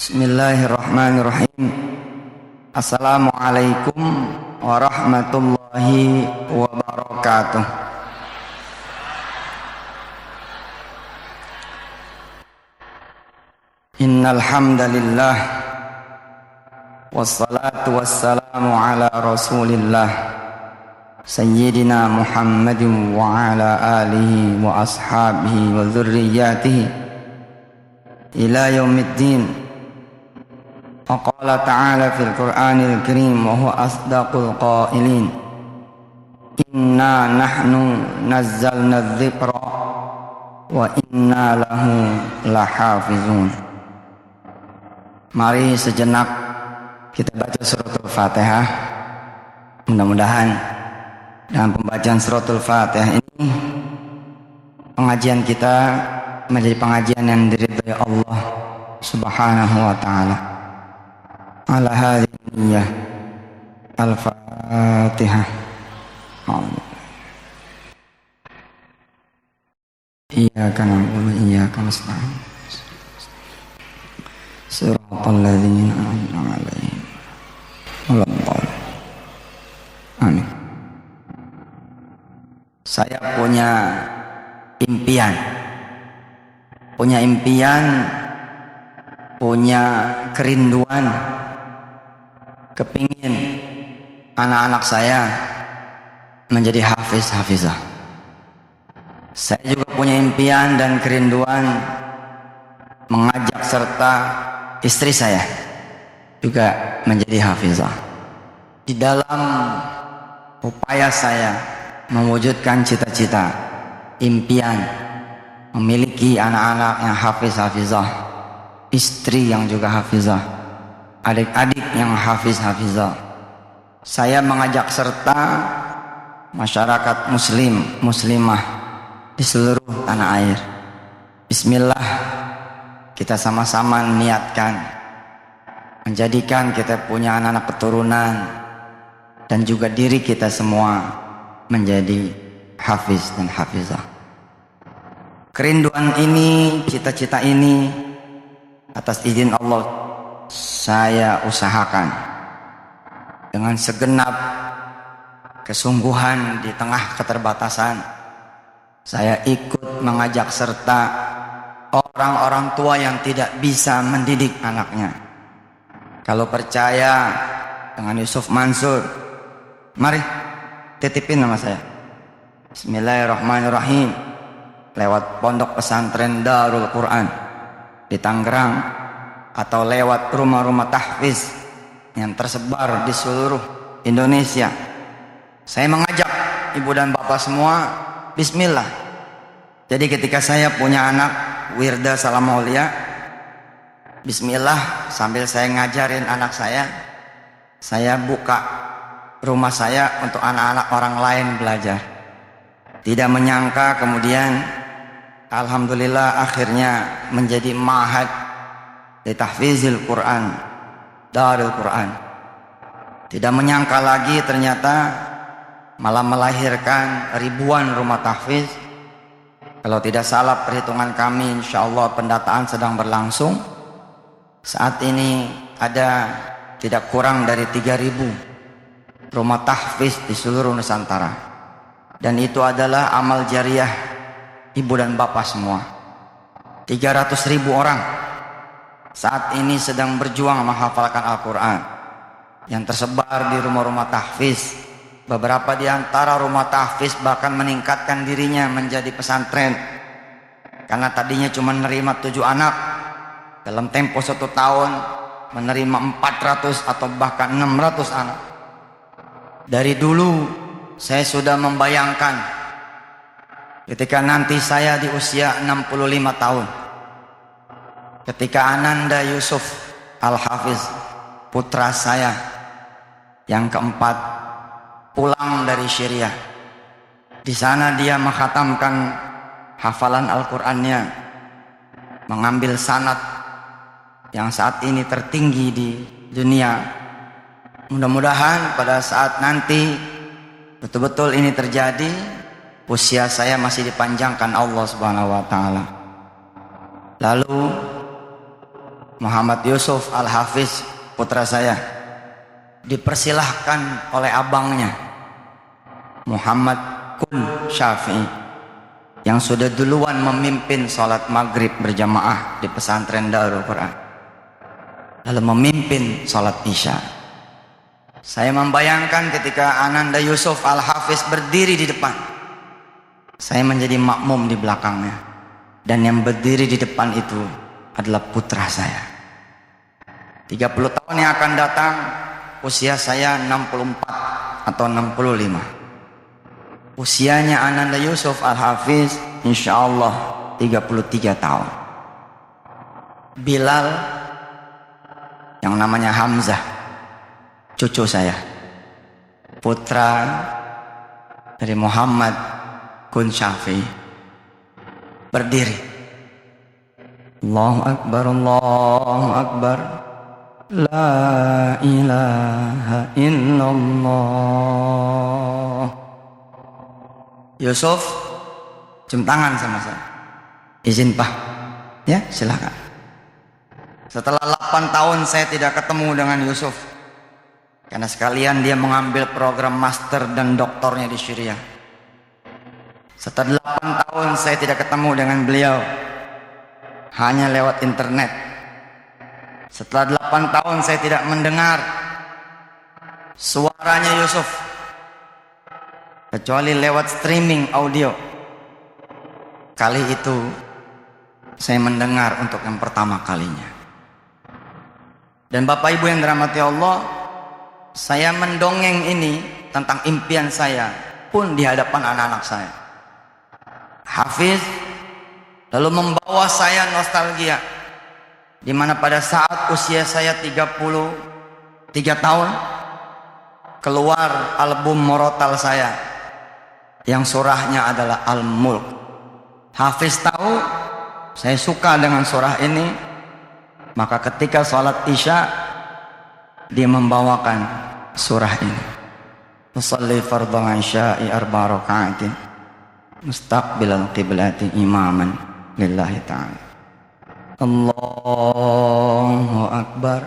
Bismillahirrahmanirrahim. Assalamualaikum warahmatullahi wabarakatuh. Innal hamdalillah wassalatu wassalamu ala Rasulillah Sayyidina Muhammadin wa ala alihi wa ashabihi wa dzurriyyatihi ila yaumiddin. Qala ta'ala fil Qur'anil Karim wa huwa asdaqul qailin. Inna nahnu nazzalna dzikra wa inna lahu lahafizun. Mari sejenak kita baca suratul Fatihah. Mudah-mudahan dalam pembacaan suratul Fatihah ini pengajian kita menjadi pengajian yang diridhai Allah Subhanahu wa taala. Ala hadhihi al-Fatihah. Iyyaka na'budu wa iyyaka nasta'in. Shiratal ladzina an'amta 'alaihim ghairil maghdubi 'alaihim. Amin. Saya punya impian, punya kerinduan, kepingin anak-anak saya menjadi hafiz-hafizah. Saya juga punya impian dan kerinduan mengajak serta istri saya juga menjadi hafizah. Di dalam upaya saya mewujudkan cita-cita, impian memiliki anak-anak yang hafiz-hafizah, istri yang juga hafizah, adik-adik yang hafiz-hafizah, saya mengajak serta masyarakat muslim, muslimah di seluruh tanah air. Bismillah, kita sama-sama niatkan menjadikan kita punya anak-anak keturunan dan juga diri kita semua menjadi hafiz dan hafizah. Kerinduan ini, cita-cita ini atas izin Allah saya usahakan dengan segenap kesungguhan di tengah keterbatasan. Saya ikut mengajak serta orang-orang tua yang tidak bisa mendidik anaknya. Kalau percaya dengan Yusuf Mansur, mari titipin nama saya. Bismillahirrahmanirrahim. Lewat pondok pesantren Darul Quran di Tangerang atau lewat rumah-rumah tahfiz yang tersebar di seluruh Indonesia. Saya mengajak ibu dan bapak semua, bismillah. Jadi ketika saya punya anak wirda salam aulia, bismillah, sambil saya ngajarin anak saya buka rumah saya untuk anak-anak orang lain belajar. Tidak menyangka kemudian alhamdulillah akhirnya menjadi ma'had di tahfizil Quran, Darul Quran. Tidak menyangka lagi ternyata malah melahirkan ribuan rumah tahfiz. Kalau tidak salah perhitungan kami, insyaallah pendataan sedang berlangsung. Saat ini ada tidak kurang dari 3.000 rumah tahfiz di seluruh Nusantara. Dan itu adalah amal jariah ibu dan bapak semua. 300.000 orang saat ini sedang berjuang menghafalkan Al-Quran yang tersebar di rumah-rumah tahfiz. Beberapa di antara rumah tahfiz bahkan meningkatkan dirinya menjadi pesantren, karena tadinya cuma menerima 7 anak, dalam tempo 1 tahun menerima 400 atau bahkan 600 anak. Dari dulu saya sudah membayangkan ketika nanti saya di usia 65 tahun, ketika Ananda Yusuf Al-Hafiz, putra saya yang keempat, pulang dari Syria. Di sana dia menghatamkan hafalan Al-Qur'annya, mengambil sanad yang saat ini tertinggi di dunia. Mudah-mudahan pada saat nanti betul-betul ini terjadi, usia saya masih dipanjangkan Allah Subhanahu wa taala. Lalu Muhammad Yusuf Al-Hafiz, putra saya, dipersilahkan oleh abangnya Muhammad Kun Syafi'i yang sudah duluan memimpin sholat maghrib berjamaah di pesantren Darul Quran, lalu memimpin sholat isya. Saya membayangkan ketika Ananda Yusuf Al-Hafiz berdiri di depan, saya menjadi makmum di belakangnya, dan yang berdiri di depan itu adalah putra saya. 30 tahun yang akan datang, usia saya 64 atau 65. Usianya Ananda Yusuf Al-Hafiz insya Allah 33 tahun. Bilal yang namanya Hamzah, cucu saya, putra dari Muhammad Kun Syafi'i, berdiri. Allahu Akbar, Allahu Akbar, La ilaha illallah. Yusuf cium tangan sama saya. Izin Pak, ya silakan. Setelah 8 tahun saya tidak ketemu dengan Yusuf, karena sekalian dia mengambil program master dan doktornya di Syria. Setelah 8 tahun saya tidak ketemu dengan beliau, hanya lewat internet. Setelah 8 tahun saya tidak mendengar suaranya Yusuf, kecuali lewat streaming audio. Kali itu saya mendengar untuk yang pertama kalinya. Dan Bapak Ibu yang dirahmati Allah, saya mendongeng ini tentang impian saya pun di hadapan anak-anak saya. Hafiz lalu membawa saya nostalgia, di mana pada saat usia saya 33 tahun keluar album Morotal saya yang surahnya adalah Al-Mulk. Hafiz tahu saya suka dengan surah ini, maka ketika sholat isya dia membawakan surah ini. Usalli fardhu isya'i arba'a raka'atin mustaqbilal qiblati imaman lillahi ta'ala. Allahu Akbar.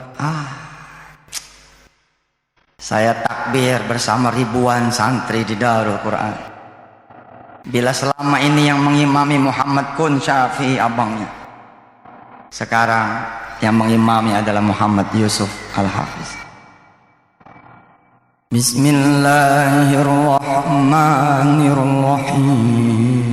Saya takbir bersama ribuan santri di Darul Quran. Bila selama ini yang mengimami Muhammad Kun Syafi'i abangnya, sekarang yang mengimami adalah Muhammad Yusuf Al-Hafiz. Bismillahirrahmanirrahim.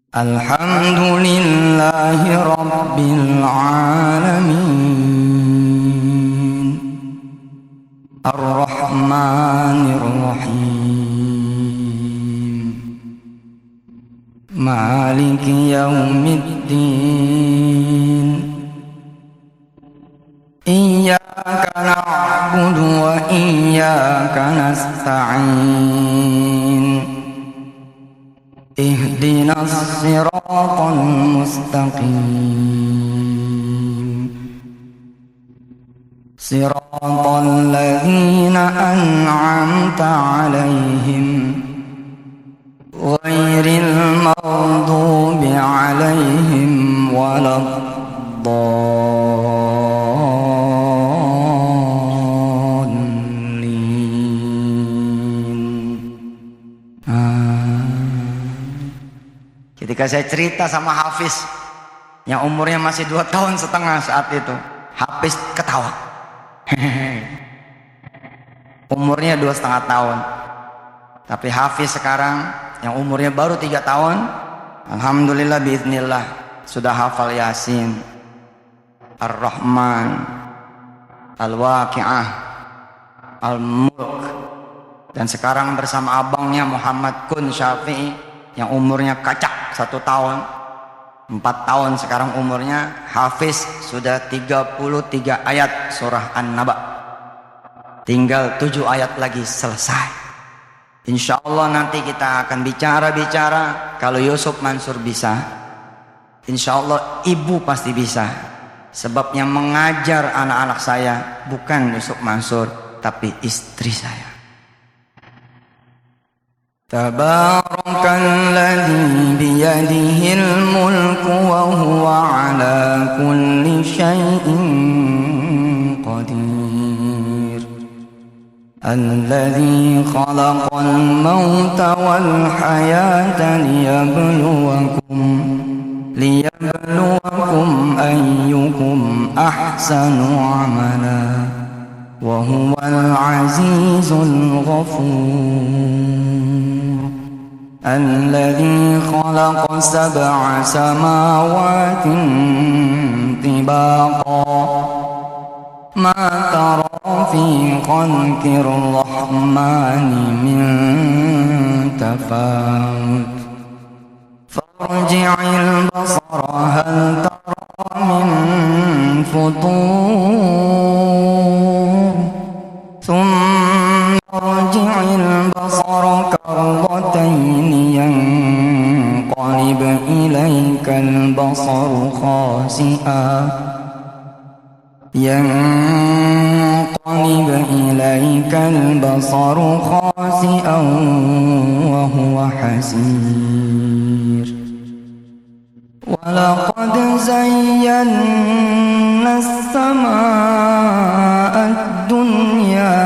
Alhamdulillahi Rabbil Alamin, Ar-Rahmanir Rahim, Maliki Yaumiddin, Iyyaka na'budu wa iyyaka nasta'in, Ihdinas siratal mustaqim, Siratal ladzina an'amta 'alaihim ghairil maghdubi 'alaihim Ketika saya cerita sama Hafiz yang umurnya masih 2 tahun setengah saat itu, Hafiz ketawa. Umurnya 2,5 tahun. Tapi Hafiz sekarang yang umurnya baru 3 tahun, alhamdulillah biiznillah sudah hafal Yasin, Ar-Rahman, Al-Waqi'ah, Al-Mulk, dan sekarang bersama abangnya Muhammad Kun Syafi'i yang umurnya kacak 1 tahun, 4 tahun sekarang umurnya. Hafiz sudah 33 ayat surah An-Naba, tinggal 7 ayat lagi selesai. Insya Allah nanti kita akan bicara-bicara. Kalau Yusuf Mansur bisa, insya Allah ibu pasti bisa. Sebab yang mengajar anak-anak saya bukan Yusuf Mansur, tapi istri saya. تبارك الذي بيده الملك وهو على كل شيء قدير الذي خلق الموت والحياة ليبلوكم أيكم أحسن عملا وهو العزيز الغفور الذي خلق 7 سماوات طباقا ما ترى في خلق الرحمن من تفاوت فارجع البصر هل ترى من فطور ثم ارجع البصر كرتين ينقلب إليك البصر خاسئا وهو حسير ولقد زينا السماء الدنيا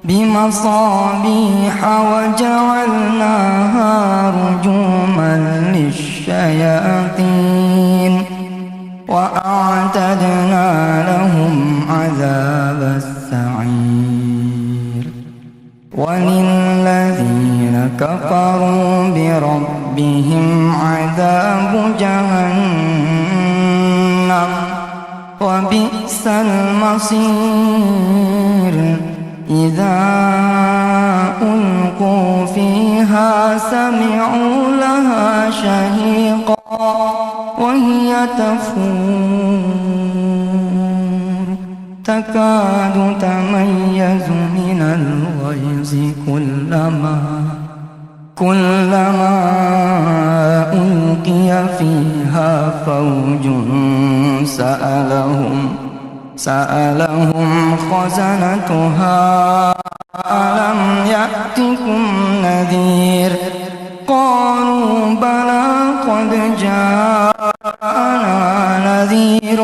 بمصابيح وجعلناها رجوما للشياطين وأعتدنا لهم عذاب السعير وللذين كفروا بربهم عذاب جهنم وبئس المصير إذا ألقوا فيها سمعوا لها شهيقا وهي تفور تكاد تميز من الغيظ كلما ألقي فيها فوج سألهم خزنتها ألم يأتكم نذير قالوا بلى قد جاءنا نذير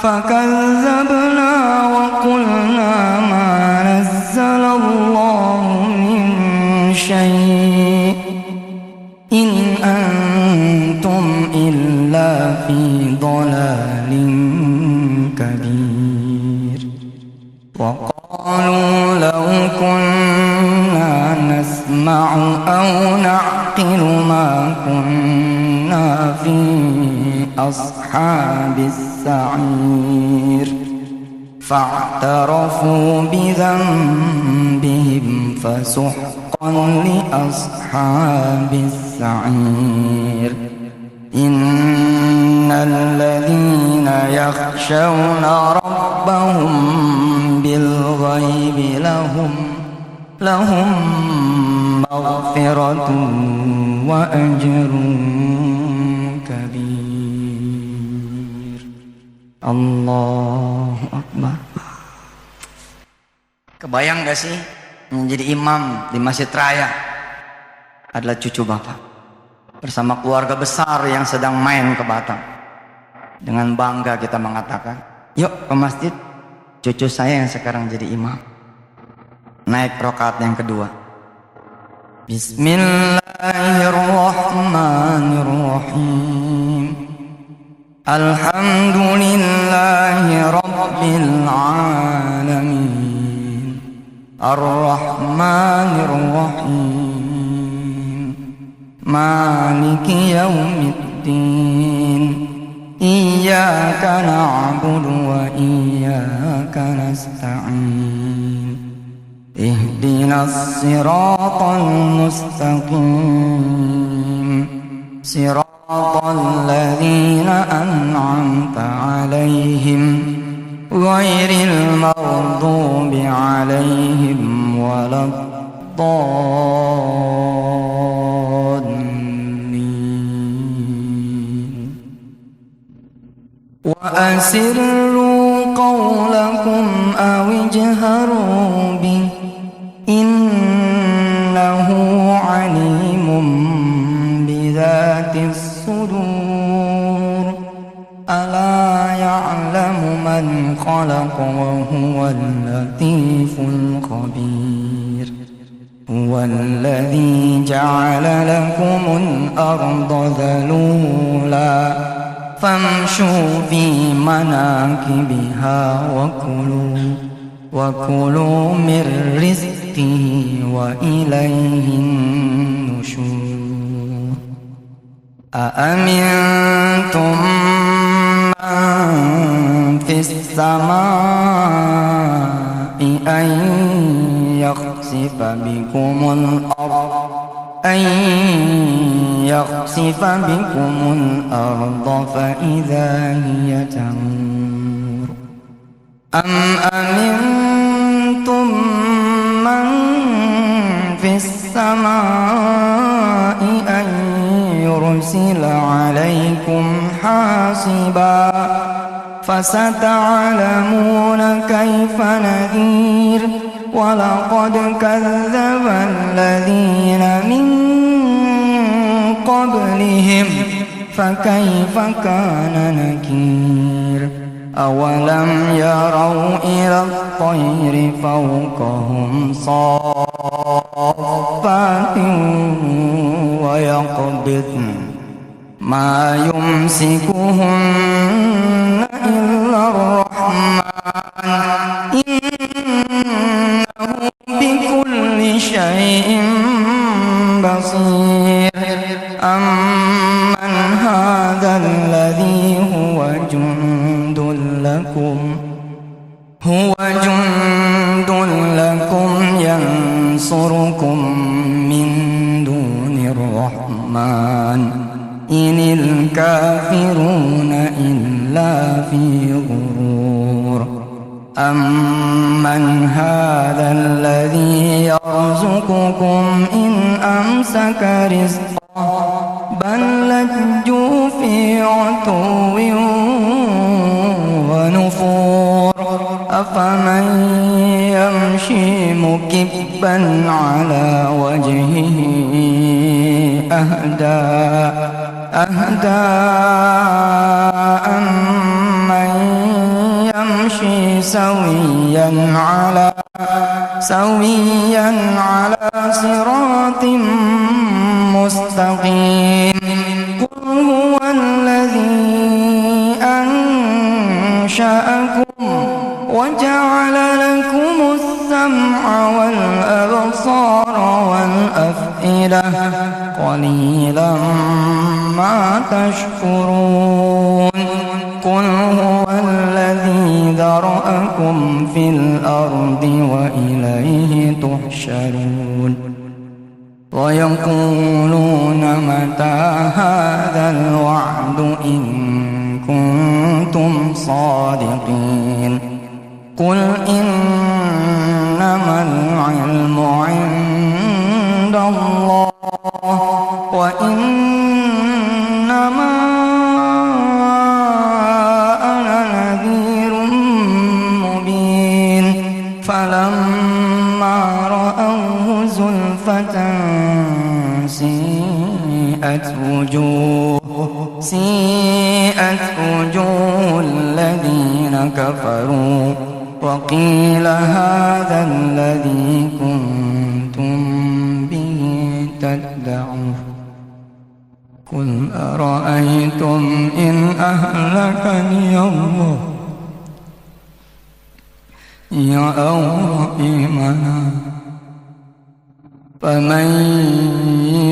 فكذبنا وقلنا ما نزل الله من شيء إن أنتم إلا في ضلال كبير وقالوا لو كنا نسمع أو نعقل ما كنا في أصحاب السعير فاعترفوا بذنبهم فسحقا لأصحاب السعير إن الذين يخشون ربهم بالغيب لهم مغفرة وأجر كبير. Allahu Akbar. Kebayang gak sih menjadi imam di Masjid Raya adalah cucu bapak bersama keluarga besar yang sedang main ke Batam. Dengan bangga kita mengatakan, yuk ke masjid, cucu saya yang sekarang jadi imam. Naik rakaat yang kedua. Bismillahirrahmanirrahim. Alhamdulillahi rabbil alamin. Ar-Rahmanir-Rahim. Maliki yaumiddin. Iyyaka na'budu wa iyyaka nasta'in. Ihdinas siratal mustaqim. Siratal ladzina an'amta 'alaihim ghairil maghdubi 'alaihim waladdallin. Wa asirru قولكم أو اجهروا به إنه عليم بذات الصدور ألا يعلم من خلق وهو اللطيف الخبير هو الذي جعل لكم الأرض ذلولا فامشوا في مناكبها وكلوا من رزقه وإليه النشور أأمنتم من في السماء أن يخسف بكم الأرض فإذا هي تمور أم أمنتم من في السماء أن يرسل عليكم حاصبا فستعلمون كيف نذير ولقد كذب الذين من قبلهم فكيف كان نكير أولم يروا إلى الطير فوقهم صافات ويقبضن ما يمسكهن إلا الرحمن إنه بكل شيء بصير أمن هذا الذي هو جند لكم ينصركم من دون الرحمن إن الكافرون إلا في غرور أمن هذا الذي يرزقكم إن أمسك رزقه بل لجوا في عتو ونفور أفمن يمشي مكبا على وجهه أهدى أمن يمشي سويا على صراط مستقيم قل هو الذي أنشأكم وجعل لكم السمع والأبصار والأفئدة قليلا ما تشكرون قل هو الذي ذرأكم في الأرض وإليه تحشرون ويقولون متى هذا الوعد إن كنتم صادقين قل إنما العلم عند الله وإنما أنا نذير مبين فلما رأوه زلفة سيئت وجوه الذين كفروا وقيل هذا الذي كنتم به تدعون قل أرأيتم إن أهلكني الله أو رحمنا فمن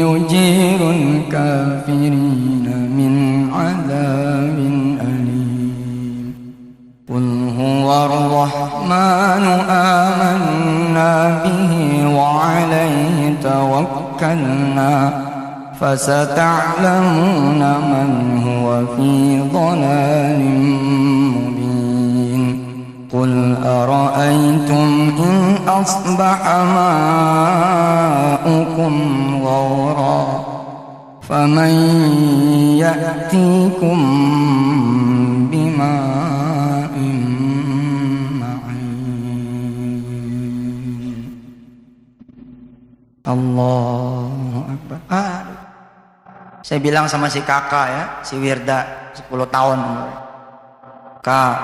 يجير الكافرين من عذاب أليم قل هو الرحمن آمنا به وعليه توكلنا فستعلمون من هو في ضلال مبين قل أرأيتم إن أصبح ماؤكم غورا فمن يأتيكم بماء Allahu Akbar. Saya bilang sama si kakak ya, si Wirda 10 tahun umur. Kak,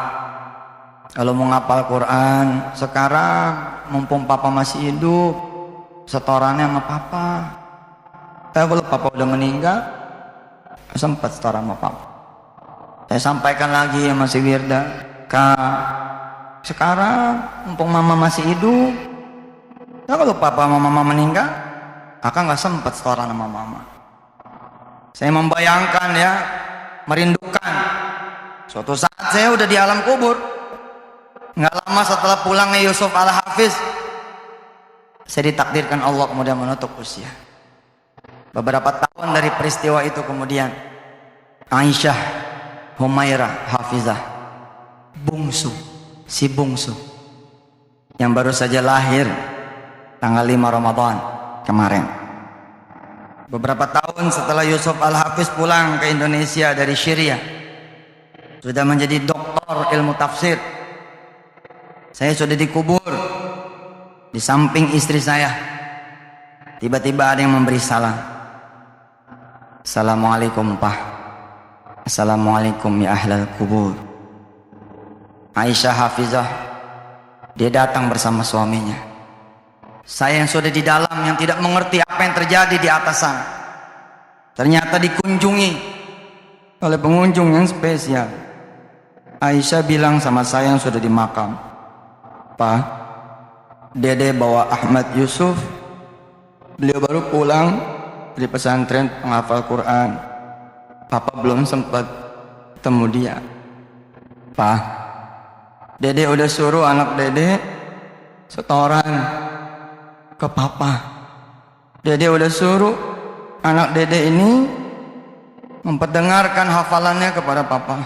kalau mau ngapal Quran sekarang mumpung papa masih hidup, setorannya sama papa. Kalau papa udah meninggal, sempat setoran sama papa. Saya sampaikan lagi sama si Wirda, Kak, sekarang mumpung mama masih hidup, kalau papa sama mama meninggal, kakak nggak sempat setoran sama mama. Saya membayangkan ya, merindukan suatu saat saya udah di alam kubur. Nggak lama setelah pulangnya Yusuf Al-Hafiz, saya ditakdirkan Allah kemudian menutup usia. Beberapa tahun dari peristiwa itu kemudian Aisyah Humairah Hafizah, bungsu, si bungsu yang baru saja lahir tanggal 5 Ramadan kemarin. Beberapa tahun setelah Yusuf Al-Hafiz pulang ke Indonesia dari Syria, sudah menjadi doktor ilmu tafsir. Saya sudah dikubur di samping istri saya. Tiba-tiba ada yang memberi salam. Assalamualaikum Pak. Assalamualaikum ya ahlal kubur. Aisyah Hafizah, dia datang bersama suaminya. Saya yang sudah di dalam, yang tidak mengerti apa yang terjadi di atas sana, ternyata dikunjungi oleh pengunjung yang spesial. Aisyah bilang sama saya yang sudah di makam, Pak, Dede bawa Ahmad Yusuf, beliau baru pulang dari pesantren penghafal Quran. Papa belum sempat ketemu dia. Pak, Dede udah suruh anak Dede setoran ke papa. Dede udah suruh anak Dede ini memperdengarkan hafalannya kepada papa.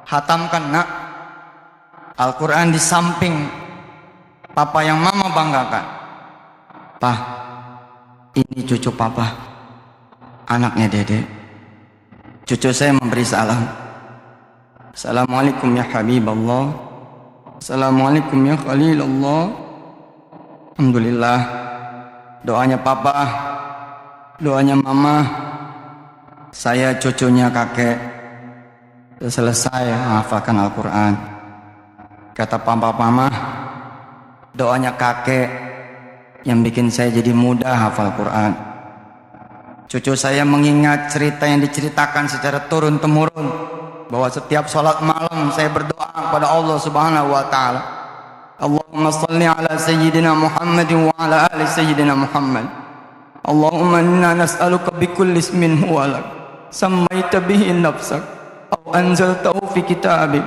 Hatamkan nak Al-Quran di samping papa yang mama banggakan. Pak, ini cucu papa, anaknya Dede. Cucu saya memberi salam. Assalamualaikum ya Habiballah. Assalamualaikum ya Khalilullah. Alhamdulillah, doanya papa, doanya mama, saya cucunya kakek selesai menghafalkan Al-Quran. Kata papa mama, doanya kakek yang bikin saya jadi mudah hafal Quran. Cucu saya mengingat cerita yang diceritakan secara turun-temurun, bahwa setiap sholat malam saya berdoa kepada Allah Subhanahu wa Ta'ala, Allahumma salli ala Sayyidina Muhammad wa ala ali Sayyidina Muhammad. Allahumma inna nas'aluka bikulli ismin huwa lak sammaita bihi nafsak aw anzaltahu fi kitabik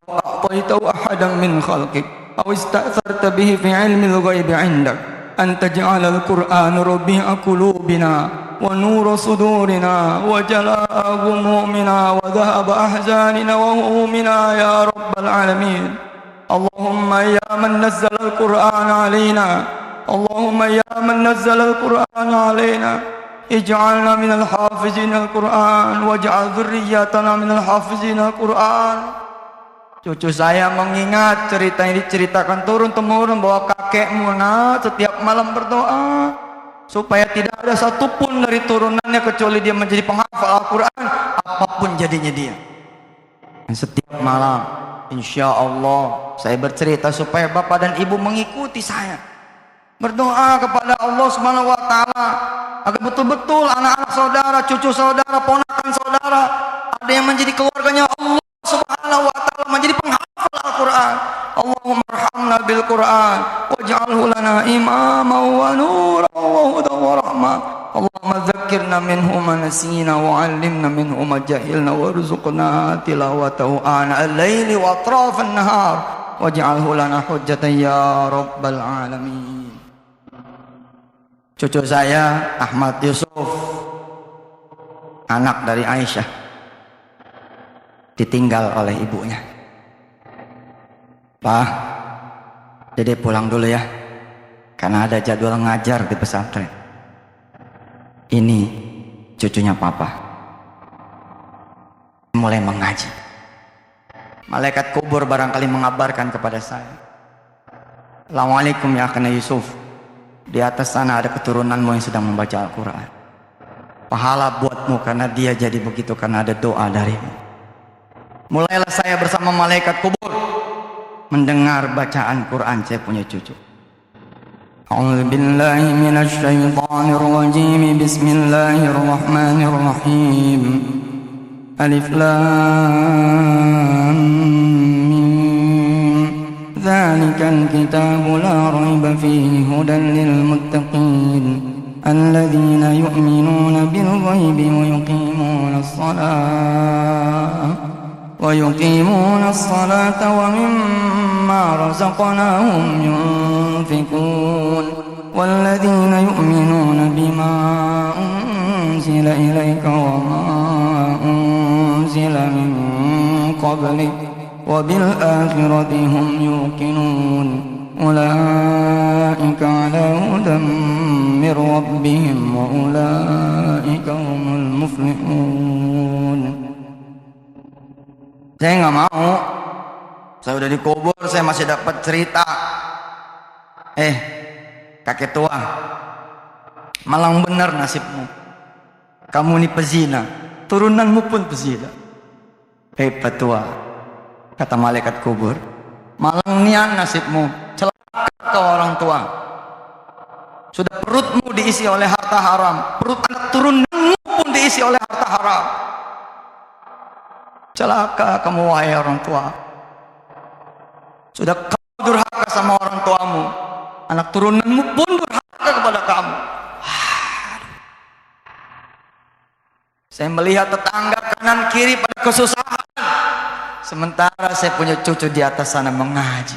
aw a'taytahu ahadan min khalqik aw ista'tharta bihi fi ilmil ghaibi 'indak an taj'ala al-Qur'ana rabi'a qulubina wa nura sudurina wa jalaa'a ghumumina wa dhahaba ahzanina wa humumina ya rabbal alamin. Allahumma ya man nazzala al-Qur'ana alaina, Allahumma ya man nazzala al-Qur'ana alaina, ij'alna minal hafizin al-Qur'an waj'al dzurriyyatana minal hafizin al-Qur'an. Cucu saya mengingat cerita yang diceritakan turun-temurun bahwa kakekmu setiap malam berdoa supaya tidak ada satupun dari turunannya kecuali dia menjadi penghafal Al-Quran, apapun jadinya dia. Setiap malam insya Allah saya bercerita supaya bapak dan ibu mengikuti saya, berdoa kepada Allah Subhanahu wa Ta'ala agar betul-betul anak-anak saudara, cucu saudara, ponakan saudara, ada yang menjadi keluarganya Allah Subhanahu wa Ta'ala, menjadi penghafal Al-Quran. Allahumma arhamna bil Quran waj'alhu lana imama wa nuran wa hudan wa rahmah. Allahumma dzakkirna minhu ma nasina wa 'allimna minhu ma jahilna warzuqna tilawatahu ana al-laili wa atrafan nahar waj'alhu lana hujjatan ya rabbal alamin. Cucu saya Ahmad Yusuf, anak dari Aisyah, ditinggal oleh ibunya. Pak, Dede pulang dulu ya, karena ada jadwal ngajar di pesantren. Ini cucunya papa, mulai mengaji. Malaikat kubur barangkali mengabarkan kepada saya, Assalamualaikum ya akhna Yusuf, Di atas sana ada keturunanmu yang sedang membaca Al-Quran. Pahala buatmu karena dia jadi begitu, karena ada doa darimu. Mulailah saya bersama malaikat kubur mendengar bacaan Quran saya punya cucu. A'udzu billahi minasy syaithanir rajim. Bismillahirrahmanirrahim. Alif lam mim. Dzalikal kitabu la raiba fihi hudan lil muttaqin alladzina yu'minuna bil ghaibi wa yuqimuna as-salata wa mimma razaqnahum yunfiqun walladzina yu'minuna bima unzila ilayka wa ma unzila min qablik wa bil akhirati hum yuqinun ulaika ala hudan min rabbihim wa ulaika humul muflihun. Saya nggak mau. Saya udah dikubur, saya masih dapat cerita. Kakek tua, malang benar nasibmu. Kamu ini pezina, turunanmu pun pezina. Pak tua, kata malaikat kubur, malang nian nasibmu, celaka kau orang tua. Sudah perutmu diisi oleh harta haram, perut anak turunanmu pun diisi oleh harta haram. Celaka kamu wahai orang tua. Sudah kamu durhaka sama orang tuamu, anak turunanmu pun durhaka kepada kamu. Saya melihat tetangga kanan kiri pada kesusahan, sementara saya punya cucu di atas sana mengaji.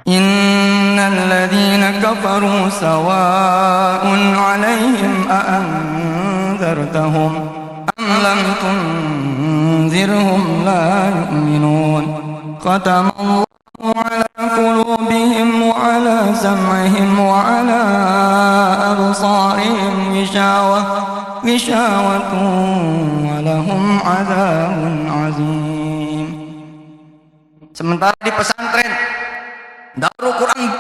Innal ladzina kafaru sawa'un 'alaihim a'anzartahum am lam tunzirhum la yu'minun. Khatamallahu 'ala qulubihim wa 'ala sam'ihim wa 'ala absarihim ghishawatun wa lahum 'adzabun 'azim. Sementara di pesantren Darul Quran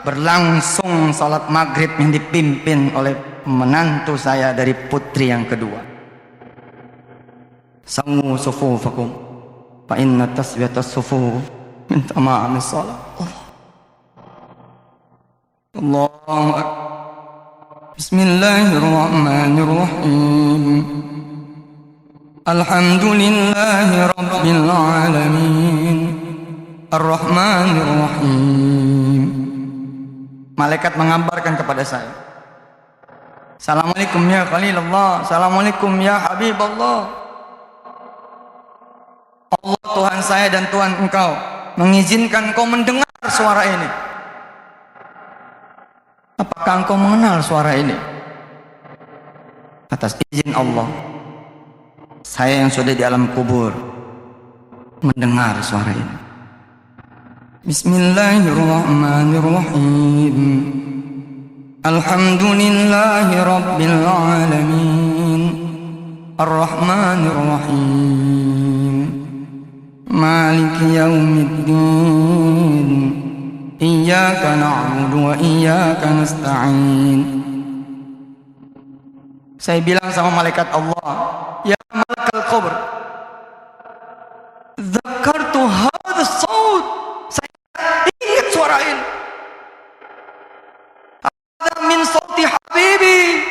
berlangsung salat maghrib yang dipimpin oleh menantu saya dari putri yang kedua. Sawu sufufakum fa inna taswiyatas sufuf min tamamis salat. Allahu akbar. Bismillahirrahmanirrahim. Alhamdulillahi rabbil alamin. Ar-Rahmanir Rahim. Malaikat mengabarkan kepada saya, Assalamualaikum ya Khalilullah, Assalamualaikum ya Habiballah. Allah Tuhan saya dan Tuhan engkau mengizinkan engkau mendengar suara ini. Apakah engkau mengenal suara ini? Atas izin Allah, saya yang sudah di alam kubur mendengar suara ini. Bismillahirrahmanirrahim. Alhamdulillahi rabbil alamin. Ar-Rahmanir Rahim. Maliki yaumiddin. Iyyaka na'budu wa iyyaka nasta'in. Saya bilang sama malaikat Allah, ya malakal qabr, dzakartu hadha as-saut. Ingat suara ini. Ada min sauti habibi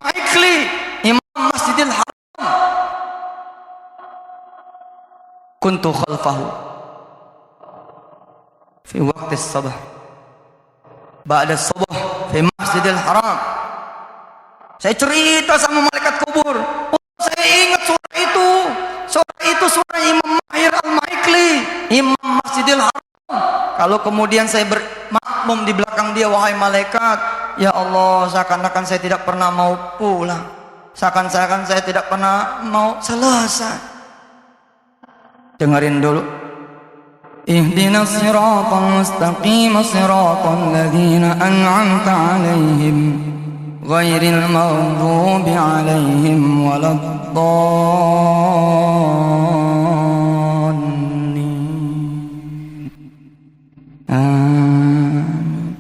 Maikli Imam Masjidil Haram. Kuntu khalfahu fi waqti as-sabah ba'da as-sabah fi Masjidil Haram. Saya cerita sama malaikat kubur, saya ingat suara itu. Suara itu suara Imam Mahir Al-Maikli, Imam Masjidil Haram. Kalau kemudian saya bermakmum di belakang dia, wahai malaikat, ya Allah, seakan-akan saya tidak pernah mau pulang, seakan-akan saya tidak pernah mau selesai. Dengerin dulu. Ihdinas siratal mustaqim, siratal ladzina an'amta 'alaihim ghairil maghdubi 'alaihim waladdallin.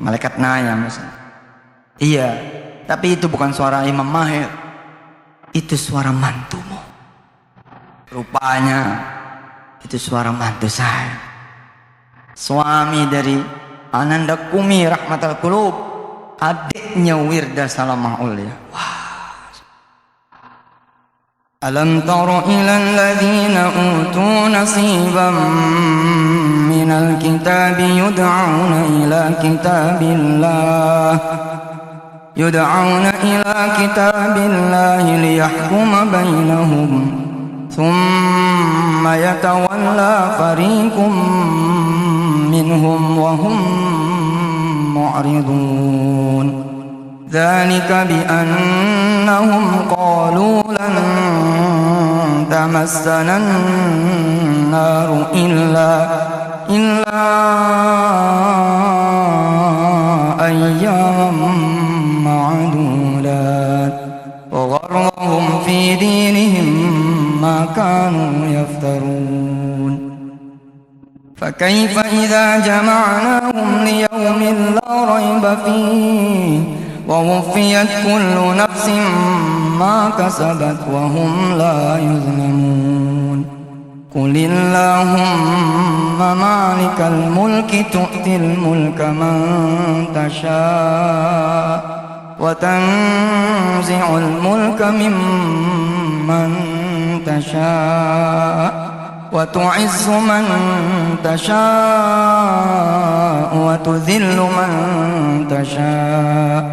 Malaikat Setiap nanya misalnya. Iya, tapi itu bukan suara Imam Mahir. Itu suara mantumu. Rupanya itu suara mantu saya. Suami dari Ananda Kumi Rahmatul Qulub, adiknya Wirda Salamah Ulia. Alam tara ilal ladzina utu nasiban minal kitabi yud'auna ila kitabillahi liyahkuma bainahum thumma yatawalla fariqum minhum wa hum mu'ridun. Dzalika bi annahum qalu lan tamassana an-naru illa ayyaman ma'dudat wa gharrahum fi dinihim ma kanu yaftarun. فكيف إذا جمعناهم ليوم لا ريب فيه ووفيت كل نفس ما كسبت وهم لا يظلمون. قل اللهم مالك الملك تؤتي الملك من تشاء وتنزع الملك ممن تشاء وتعز من تشاء وتذل من تشاء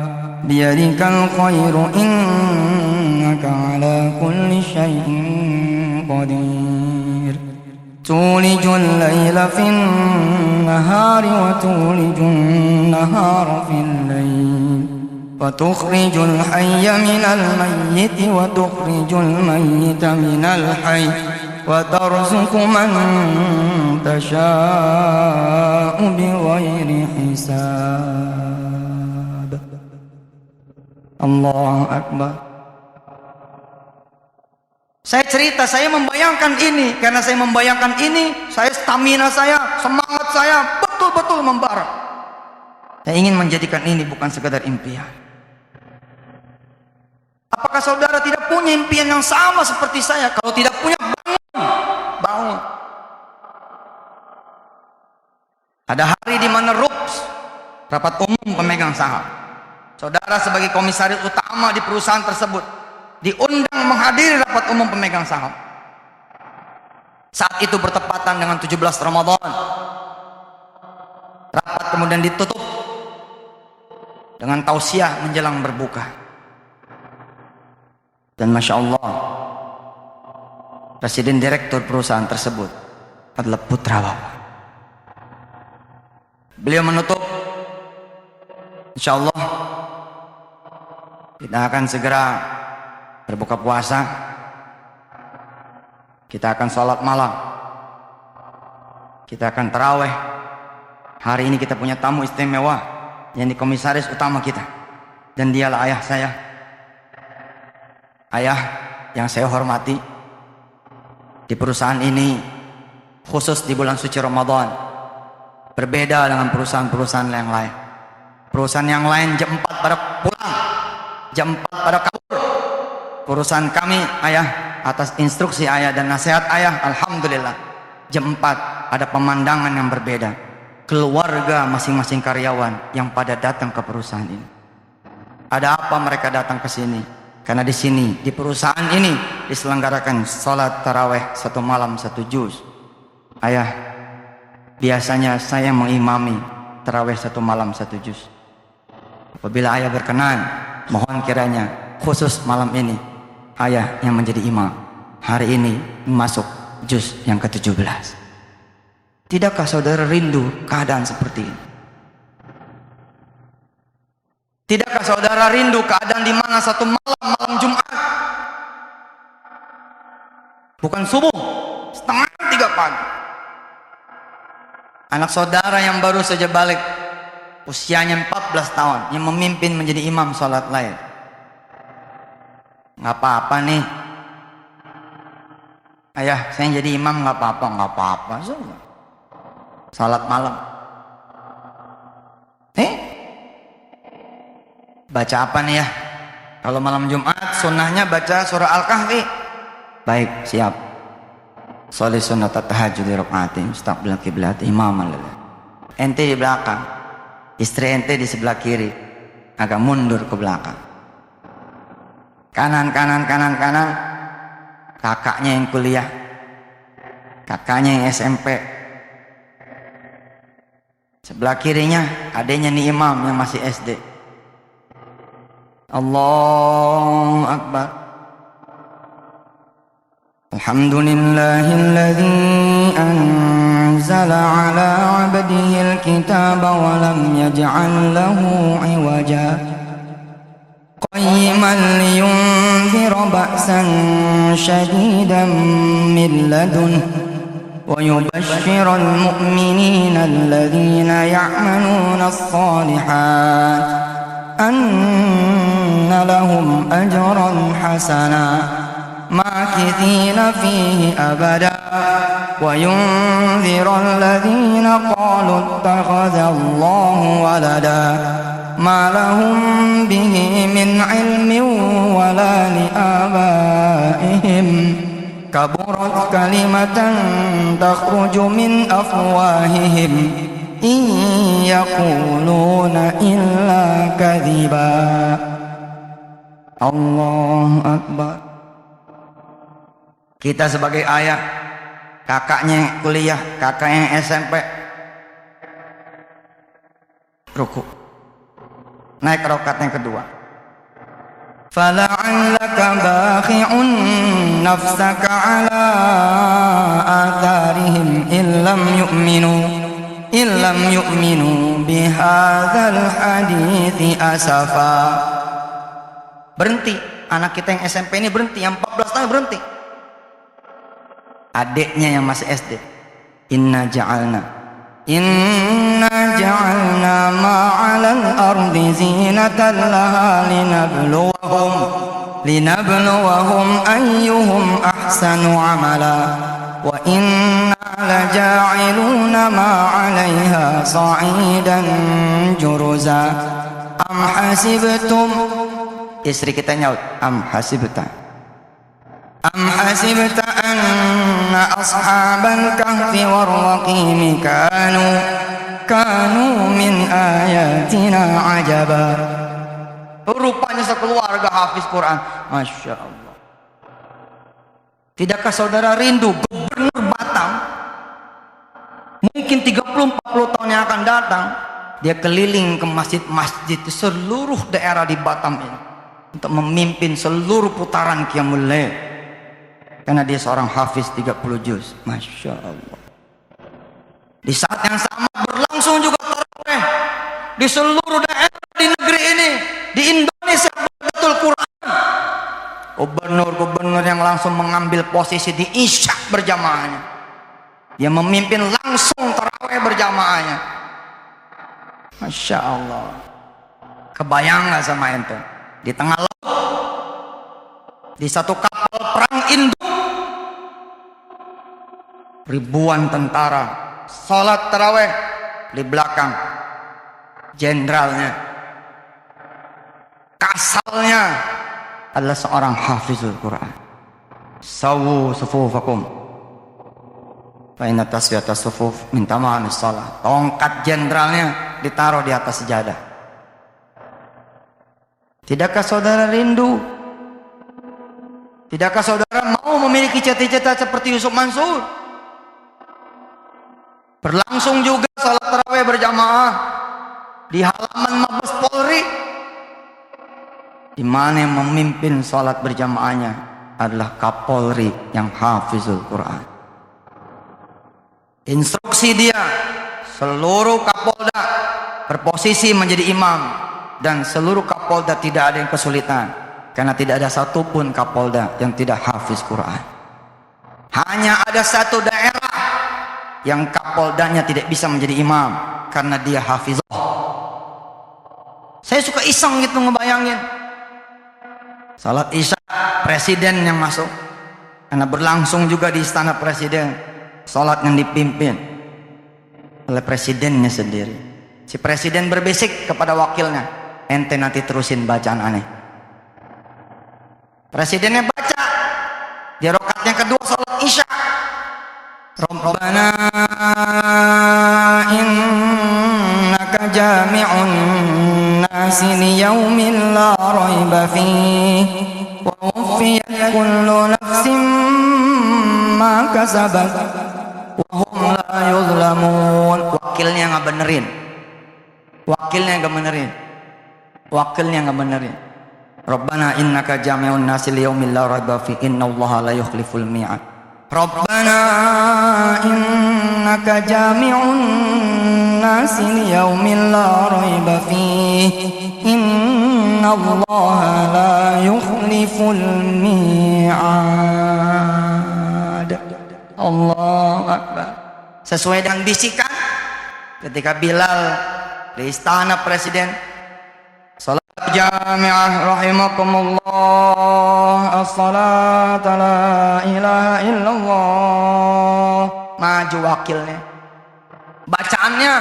بيدك الخير إنك على كل شيء قدير. تولج الليل في النهار وتولج النهار في الليل وتخرج الحي من الميت وتخرج الميت من الحي وترزق من تشاء بغير حساب. Allahu Akbar. Saya cerita, saya membayangkan ini. Karena saya membayangkan ini, saya stamina saya, semangat saya betul-betul membara. Saya ingin menjadikan ini bukan sekedar impian. Apakah saudara tidak punya impian yang sama seperti saya? Kalau tidak punya, bangun. Ada hari di mana RUPS, rapat umum pemegang saham, saudara sebagai komisaris utama di perusahaan tersebut diundang menghadiri rapat umum pemegang saham. Saat itu bertepatan dengan 17 Ramadan. Rapat kemudian ditutup dengan tausiah menjelang berbuka. Dan Masya Allah, Presiden Direktur perusahaan tersebut adalah putra Bapak. Beliau menutup, Insya Allah kita akan segera berbuka puasa, kita akan sholat malam, kita akan taraweh. Hari ini kita punya tamu istimewa, yang komisaris utama kita, dan dialah ayah saya, ayah yang saya hormati di perusahaan ini, khusus di bulan suci Ramadan. Berbeda dengan perusahaan-perusahaan yang lain. Perusahaan yang lain jam 4 pada pulang, jam 4 pada kabur. Perusahaan kami, ayah, atas instruksi ayah dan nasihat ayah, alhamdulillah, jam 4 ada pemandangan yang berbeda. Keluarga masing-masing karyawan yang pada datang ke perusahaan ini. Ada apa mereka datang ke sini? Karena di sini, di perusahaan ini diselenggarakan salat taraweh 1 malam 1 juz. Ayah, biasanya saya mengimami taraweh 1 malam 1 juz. Apabila ayah berkenan, mohon kiranya khusus malam ini ayah yang menjadi imam. Hari ini masuk juz yang ke-17. Tidakkah saudara rindu keadaan seperti ini? Tidakkah saudara rindu keadaan di mana 1 malam Jumat, bukan subuh, 2:30 pagi, anak saudara yang baru saja balik, usianya 14 tahun, yang memimpin menjadi imam sholat lain? Nggak apa-apa nih, ayah, saya jadi imam, nggak apa-apa, sholat malam. Baca apa nih ya? Kalau malam Jumat sunnahnya baca surah Al-Kahfi. Baik, siap. Sholli sunnat tahajud di rakaatin mustaqbil qiblat imaman lillah. Ente di belakang, istri ente di sebelah kiri, agak mundur ke belakang. Kanan, kakaknya yang kuliah, kakaknya yang SMP. Sebelah kirinya adanya nih imam yang masih SD. Allahu Akbar. Alhamdulillahilladzi anzala ala abdihil kitaba wa lam yaj'al lahu 'iwaja qayyiman liyunzira ba'san shadidan min ladunhu wa yubashshiral mu'minina alladhina ya'maluna as-salihat anna lahum ajran hasana makithina fihi abada wa yunzira alladhina qalu ittakhadha Allahu walada ma lahum bihi min ilmin wala li abaihim kaburat kalimatan takhruju min afwahihim in yaquluna illa kadhiba. Allahu Akbar. Kita sebagai ayah, kakaknya yang kuliah, kakaknya yang SMP, ruku, naik rakaat yang kedua. Fala'allaka bakhi'un nafsaka ala atharihim illam yu'minu bihadzal hadithi asafa. Berhenti, anak kita yang SMP ini berhenti, yang 14 tahun berhenti. Adiknya yang masih SD, inna ja'alna ma'alal ardi zinatan laha linabluwahum ayyuhum ahsanu amala wa inna laja'iluna ma'alaiha sa'idan juruza am hasibtum. Istri kita nyaut, am hasibta anna ashabal kahfi warraqim kanu min ayatina ajaba. Rupanya sekeluarga hafiz Quran. Masya Allah. Tidakkah saudara rindu gubernur Batam mungkin 30-40 tahun yang akan datang, dia keliling ke masjid-masjid di seluruh daerah di Batam ini untuk memimpin seluruh putaran Qiyamul Lail. Karena dia seorang hafiz 30 juz. Masya Allah. Di saat yang sama berlangsung juga tarawih di seluruh daerah di negeri ini, di Indonesia betul Quran. Gubernur-gubernur yang langsung mengambil posisi di isya berjamaahnya, dia memimpin langsung tarawih berjamaahnya. Masya Allah. Kebayang nggak sama ente di tengah laut, di satu kapal perang induk, ribuan tentara salat tarawih, di belakang jenderalnya, kasalnya adalah seorang hafizul Quran. Sawu sufufakum fa inna taswiyata sufuf min tamamis shalah. Tongkat jenderalnya ditaruh di atas sejadah. Tidakkah saudara rindu? Tidakkah saudara mau memiliki cita-cita seperti Yusuf Mansur? Berlangsung juga salat tarawih berjamaah di halaman Mabes Polri, di mana yang memimpin salat berjamaahnya adalah Kapolri yang hafizul Quran. Instruksi dia, seluruh Kapolda berposisi menjadi imam, dan seluruh Kapolda tidak ada yang kesulitan, karena tidak ada satupun Kapolda yang tidak hafiz Quran. Hanya ada satu daerah yang Kapoldanya tidak bisa menjadi imam karena dia hafizah. Saya suka iseng gitu ngebayangin salat isya, presiden yang masuk, karena berlangsung juga di istana presiden, salat yang dipimpin oleh presidennya sendiri. Si presiden berbisik kepada wakilnya, ente nanti terusin bacaan aneh. Presidennya baca di rakaat yang kedua salat Isya, Rabbana innaka jami'un nasi liyaumin la raiba fihi wa wuffiyat kullu nafsin ma kasabat wa hum la yuzlamun. Wakilnya nggak benerin, wakilnya nggak benerin. Rabbana innaka jami'un nasi liyaumin la raiba fihi innallaha la yukhliful mi'ad. Rabbana innaka jami'un nasi liyaumin la raiba fihi innallaha la yukhliful mi'ad. Allahu Akbar. Sesuai dengan bisikan ketika Bilal di istana presiden salat jami'ah rahimakumullah as-salata la ilaha illallah, maju wakilnya, bacaannya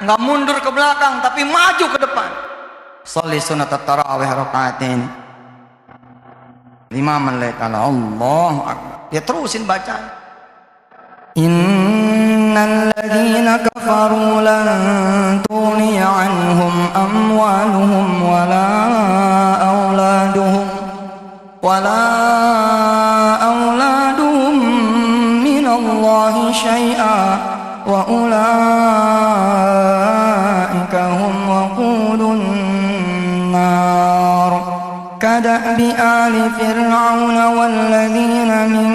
nggak mundur ke belakang tapi maju ke depan. Sholli sunat tarawih rakaatain 5 menit. Allahu Akbar. Dia terusin bacaan. Innal ladzina kafaru lan tughni anhum amwaluhum wala auladuhum minallahi syai'a wa ulaika hum waqudun nar kada'bi ali fir'auna walladzina min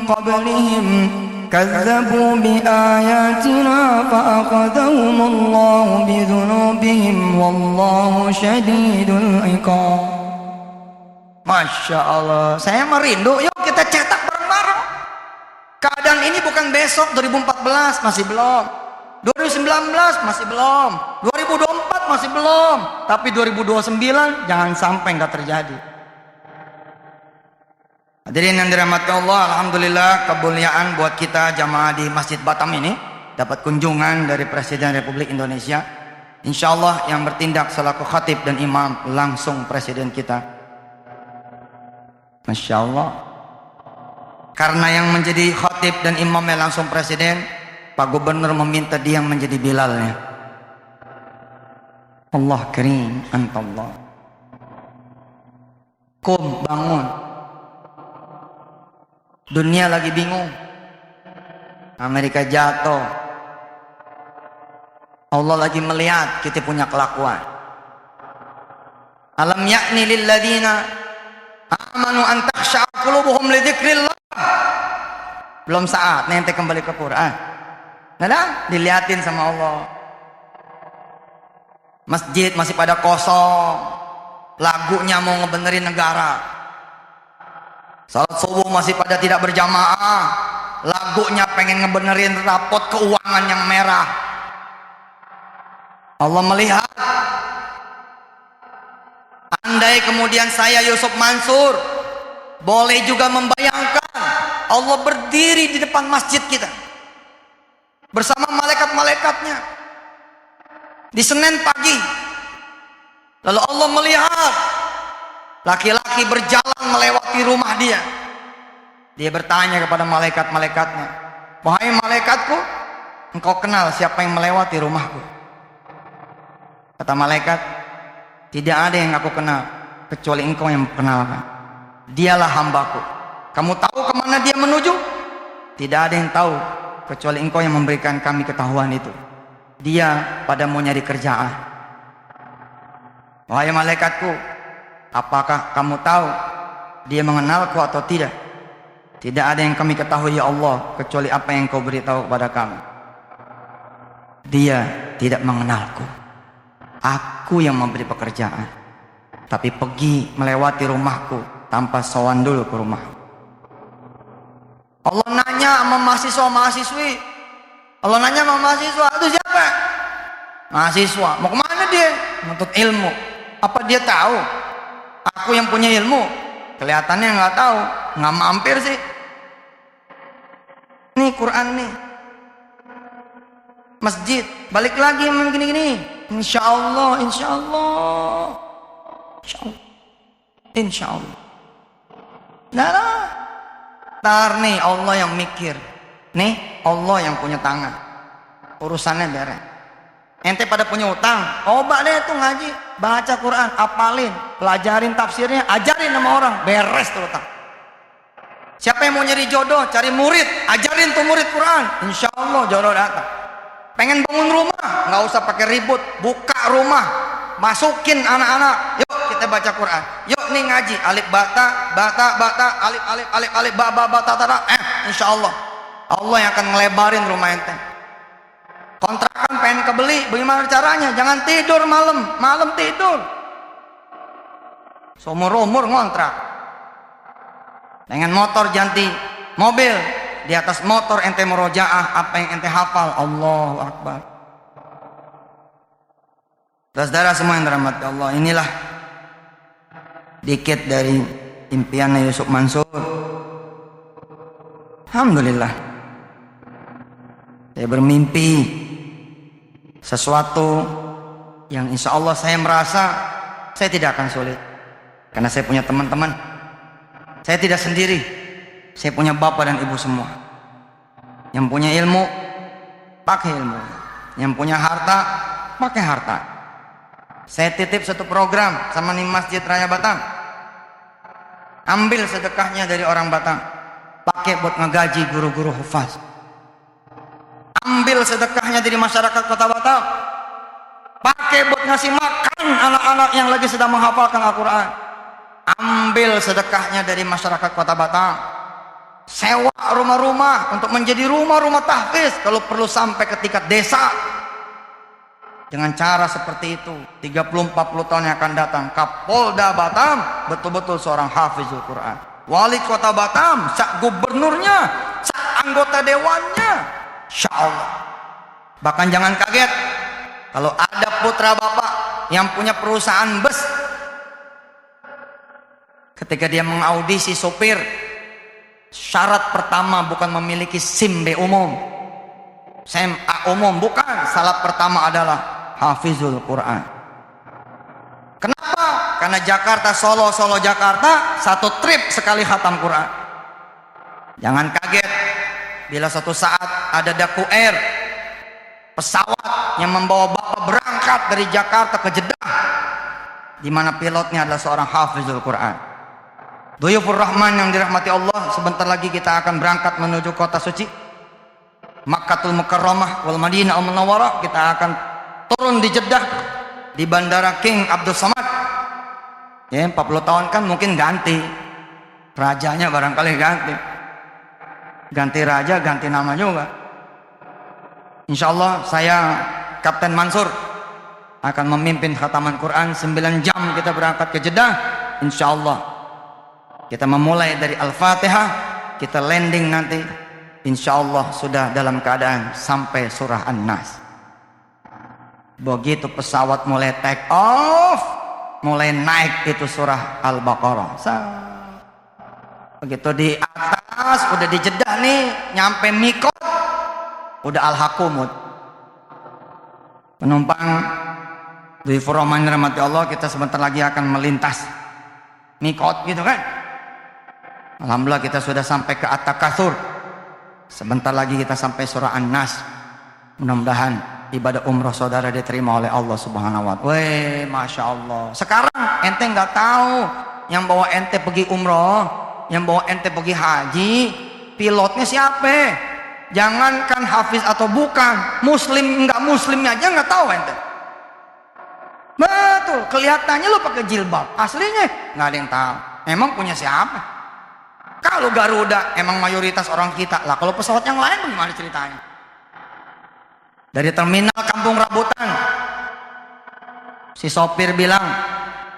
qablihim كذبوا بآياتنا فأخذهم الله بذنوبهم والله شديد العقاب. Masya Allah, saya merindu. Yuk kita cetak bareng-bareng. Keadaan ini bukan besok 2014 masih belum, 2019 masih belum, 2024 masih belum, tapi 2029 jangan sampai nggak terjadi. Hadirin yang dirahmati Allah, alhamdulillah kemuliaan buat kita jamaah di Masjid Batam ini dapat kunjungan dari Presiden Republik Indonesia. Insya Allah yang bertindak selaku khatib dan imam langsung Presiden kita. Masya Allah. Karena yang menjadi khatib dan imamnya langsung Presiden, Pak Gubernur meminta dia menjadi Bilalnya. Allah karim, antallah. Kum, bangun. Dunia lagi bingung, Amerika jatuh, Allah lagi melihat kita punya kelakuan. Alam ya'ni lil ladzina amanu an takhsha'a qulubuhum li dzikrillah. Belum saat nanti kembali ke Quran. Nah, dilihatin sama Allah. Masjid masih pada kosong, lagunya mau ngebenerin negara. Salat subuh masih pada tidak berjamaah, lagunya pengen ngebenerin rapot keuangan yang merah. Allah melihat. Andai kemudian saya Yusuf Mansur boleh juga membayangkan Allah berdiri di depan masjid kita bersama malaikat-malaikatnya di Senin pagi, lalu Allah melihat laki-laki berjalan melewati rumah dia. Dia bertanya kepada malaikat-malaikatnya, wahai malaikatku, engkau kenal siapa yang melewati rumahku? Kata malaikat, tidak ada yang aku kenal kecuali engkau yang kenalkan. Dialah hambaku. Kamu tahu kemana dia menuju? Tidak ada yang tahu kecuali engkau yang memberikan kami ketahuan itu. Dia pada mau nyari kerjaan. Wahai malaikatku, apakah kamu tahu dia mengenalku atau tidak? Tidak ada yang kami ketahui ya Allah kecuali apa yang kau beritahu kepada kami. Dia tidak mengenalku. Aku yang memberi pekerjaan, tapi pergi melewati rumahku tanpa sowan dulu ke rumah. Allah nanya sama mahasiswa-mahasiswi. Allah nanya sama mahasiswa, itu siapa? Mahasiswa. Mau kemana dia? Menuntut ilmu. Apa dia tahu aku yang punya ilmu? Kelihatannya nggak tahu, nggak mampir sih. Nih Quran nih, masjid, balik lagi gini-gini. Insya Allah, insya Allah, insya Allah, insya Allah. Nah, ntar nih Allah yang mikir, nih Allah yang punya tangan, urusannya beres. Ente pada punya utang, coba deh tuh ngaji, baca Quran, apalin, pelajarin tafsirnya, ajarin sama orang, beres tuh utang. Siapa yang mau nyari jodoh, cari murid, ajarin tuh murid Quran, insya Allah jodoh datang. Pengen bangun rumah, nggak usah pakai ribut, buka rumah, masukin anak-anak, yuk kita baca Quran, yuk nih ngaji, alif bata, alif alif alif alif bata tata, insya Allah, Allah yang akan ngelebarin rumah ente. Kontrakan pengen kebeli, bagaimana caranya? Jangan tidur malam tidur. Seumur-umur ngontrak. Pengen motor ganti mobil, di atas motor ente murojaah apa yang ente hafal. Allahu Akbar. Saudara semua yang dirahmati Allah, inilah dikit dari impiannya Yusuf Mansur. Alhamdulillah, saya bermimpi sesuatu yang insya Allah saya merasa saya tidak akan sulit, karena saya punya teman-teman, saya tidak sendiri, saya punya bapak dan ibu semua. Yang punya ilmu pakai ilmu, yang punya harta pakai harta. Saya titip satu program sama nih Masjid Raya Batam, ambil sedekahnya dari orang Batam, pakai buat ngegaji guru-guru hufaz. Ambil sedekahnya dari masyarakat Kota Batam, pakai buat ngasih makan anak-anak yang lagi sedang menghafalkan Al-Quran. Ambil sedekahnya dari masyarakat Kota Batam, sewa rumah-rumah untuk menjadi rumah-rumah tahfiz kalau perlu sampai ke tingkat desa. Dengan cara seperti itu 30-40 tahun yang akan datang, Kapolda Batam betul-betul seorang hafizul Quran, wali kota Batam, sak gubernurnya, sak anggota dewannya, insya Allah. Bahkan jangan kaget kalau ada putra bapak yang punya perusahaan bus, ketika dia mengaudisi sopir, syarat pertama bukan memiliki SIM B umum, SIM A umum, bukan. Syarat pertama adalah hafizul Quran. Kenapa? Karena Jakarta Solo, Solo Jakarta satu trip sekali khatam Quran. Jangan kaget bila suatu saat ada Daku Air, pesawat yang membawa bapak berangkat dari Jakarta ke Jeddah, di mana pilotnya adalah seorang hafizul Quran. Duyufur Rahman yang dirahmati Allah, sebentar lagi kita akan berangkat menuju kota suci Makkatul Mukarramah wal Madinah al Munawwarah. Kita akan turun di Jeddah, di Bandara King Abdul Samad. Ya, 40 tahun kan mungkin ganti rajanya, barangkali ganti raja, ganti nama juga. Insya Allah saya Kapten Mansur akan memimpin khataman Quran 9 jam. Kita berangkat ke Jeddah. Insya Allah kita memulai dari Al-Fatihah, kita landing nanti insya Allah sudah dalam keadaan sampai surah An-Nas. Begitu pesawat mulai take off, mulai naik itu surah Al-Baqarah. Begitu di atas, udah di Jeddah nih, nyampe Mikot, udah Al-Hakumut. Penumpang di Furoman rahmati Allah, kita sebentar lagi akan melintas Mikot gitu kan. Alhamdulillah kita sudah sampai ke At-Takatsur. Sebentar lagi kita sampai surah An-Nas. Mudah-mudahan ibadah umroh saudara diterima oleh Allah Subhanahu wa Ta'ala. Weh, masya Allah. Sekarang ente nggak tahu yang bawa ente pergi umroh, yang bawa ente pergi haji, pilotnya siapa? Jangankan hafiz atau bukan, muslim nggak muslimnya aja nggak tahu ente. Betul, kelihatannya lo pakai jilbab, aslinya nggak ada yang tahu. Emang punya siapa? Kalau Garuda emang mayoritas orang kita lah, kalau pesawat yang lain bagaimana ceritanya? Dari terminal Kampung Rambutan, si sopir bilang,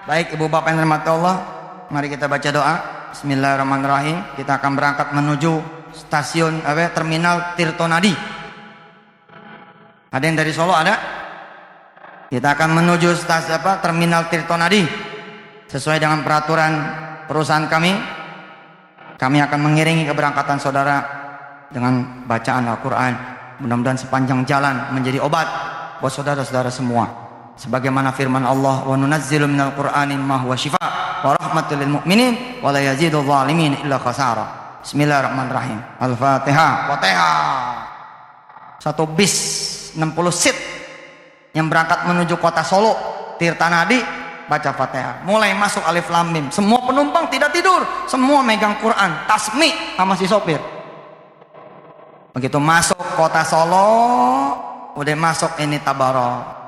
baik ibu bapak yang dirahmati Allah, mari kita baca doa. Bismillahirrahmanirrahim. Kita akan berangkat menuju stasiun terminal Tirtonadi. Ada yang dari Solo ada? Kita akan menuju stasiun terminal Tirtonadi sesuai dengan peraturan perusahaan kami. Kami akan mengiringi keberangkatan saudara dengan bacaan Al-Quran. Mudah-mudahan sepanjang jalan menjadi obat buat saudara-saudara semua. Sebagaimana firman Allah, wa nunazzilu minal qur'ani ma huwa shifaa wa rahmatul lil mu'minin wa la yazidul zalimin illa khasara. Bismillahirrahmanirrahim. Al-Fatihah. Fatihah. Satu bis 60 seat yang berangkat menuju kota Solo, Tirtanadi, baca Fatihah. Mulai masuk alif lam mim. Semua penumpang tidak tidur, semua megang Quran, tasmi sama si sopir. Begitu masuk kota Solo, udah masuk ini Tabarok.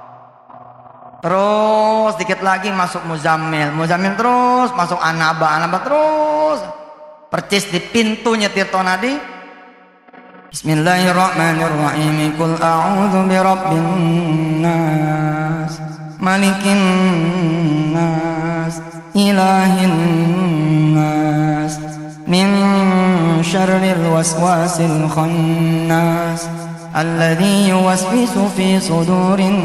Terus dikit lagi masuk Muzammil, Muzammil terus masuk Anaba, Anaba terus percis di pintunya Tirtonadi. Bismillahirrahmanirrahim. Qul a'udzu birabbin nas, malikin nas, ilahin nas, min syarril waswasil khannas, alladzi yuwaswisu fi sudurin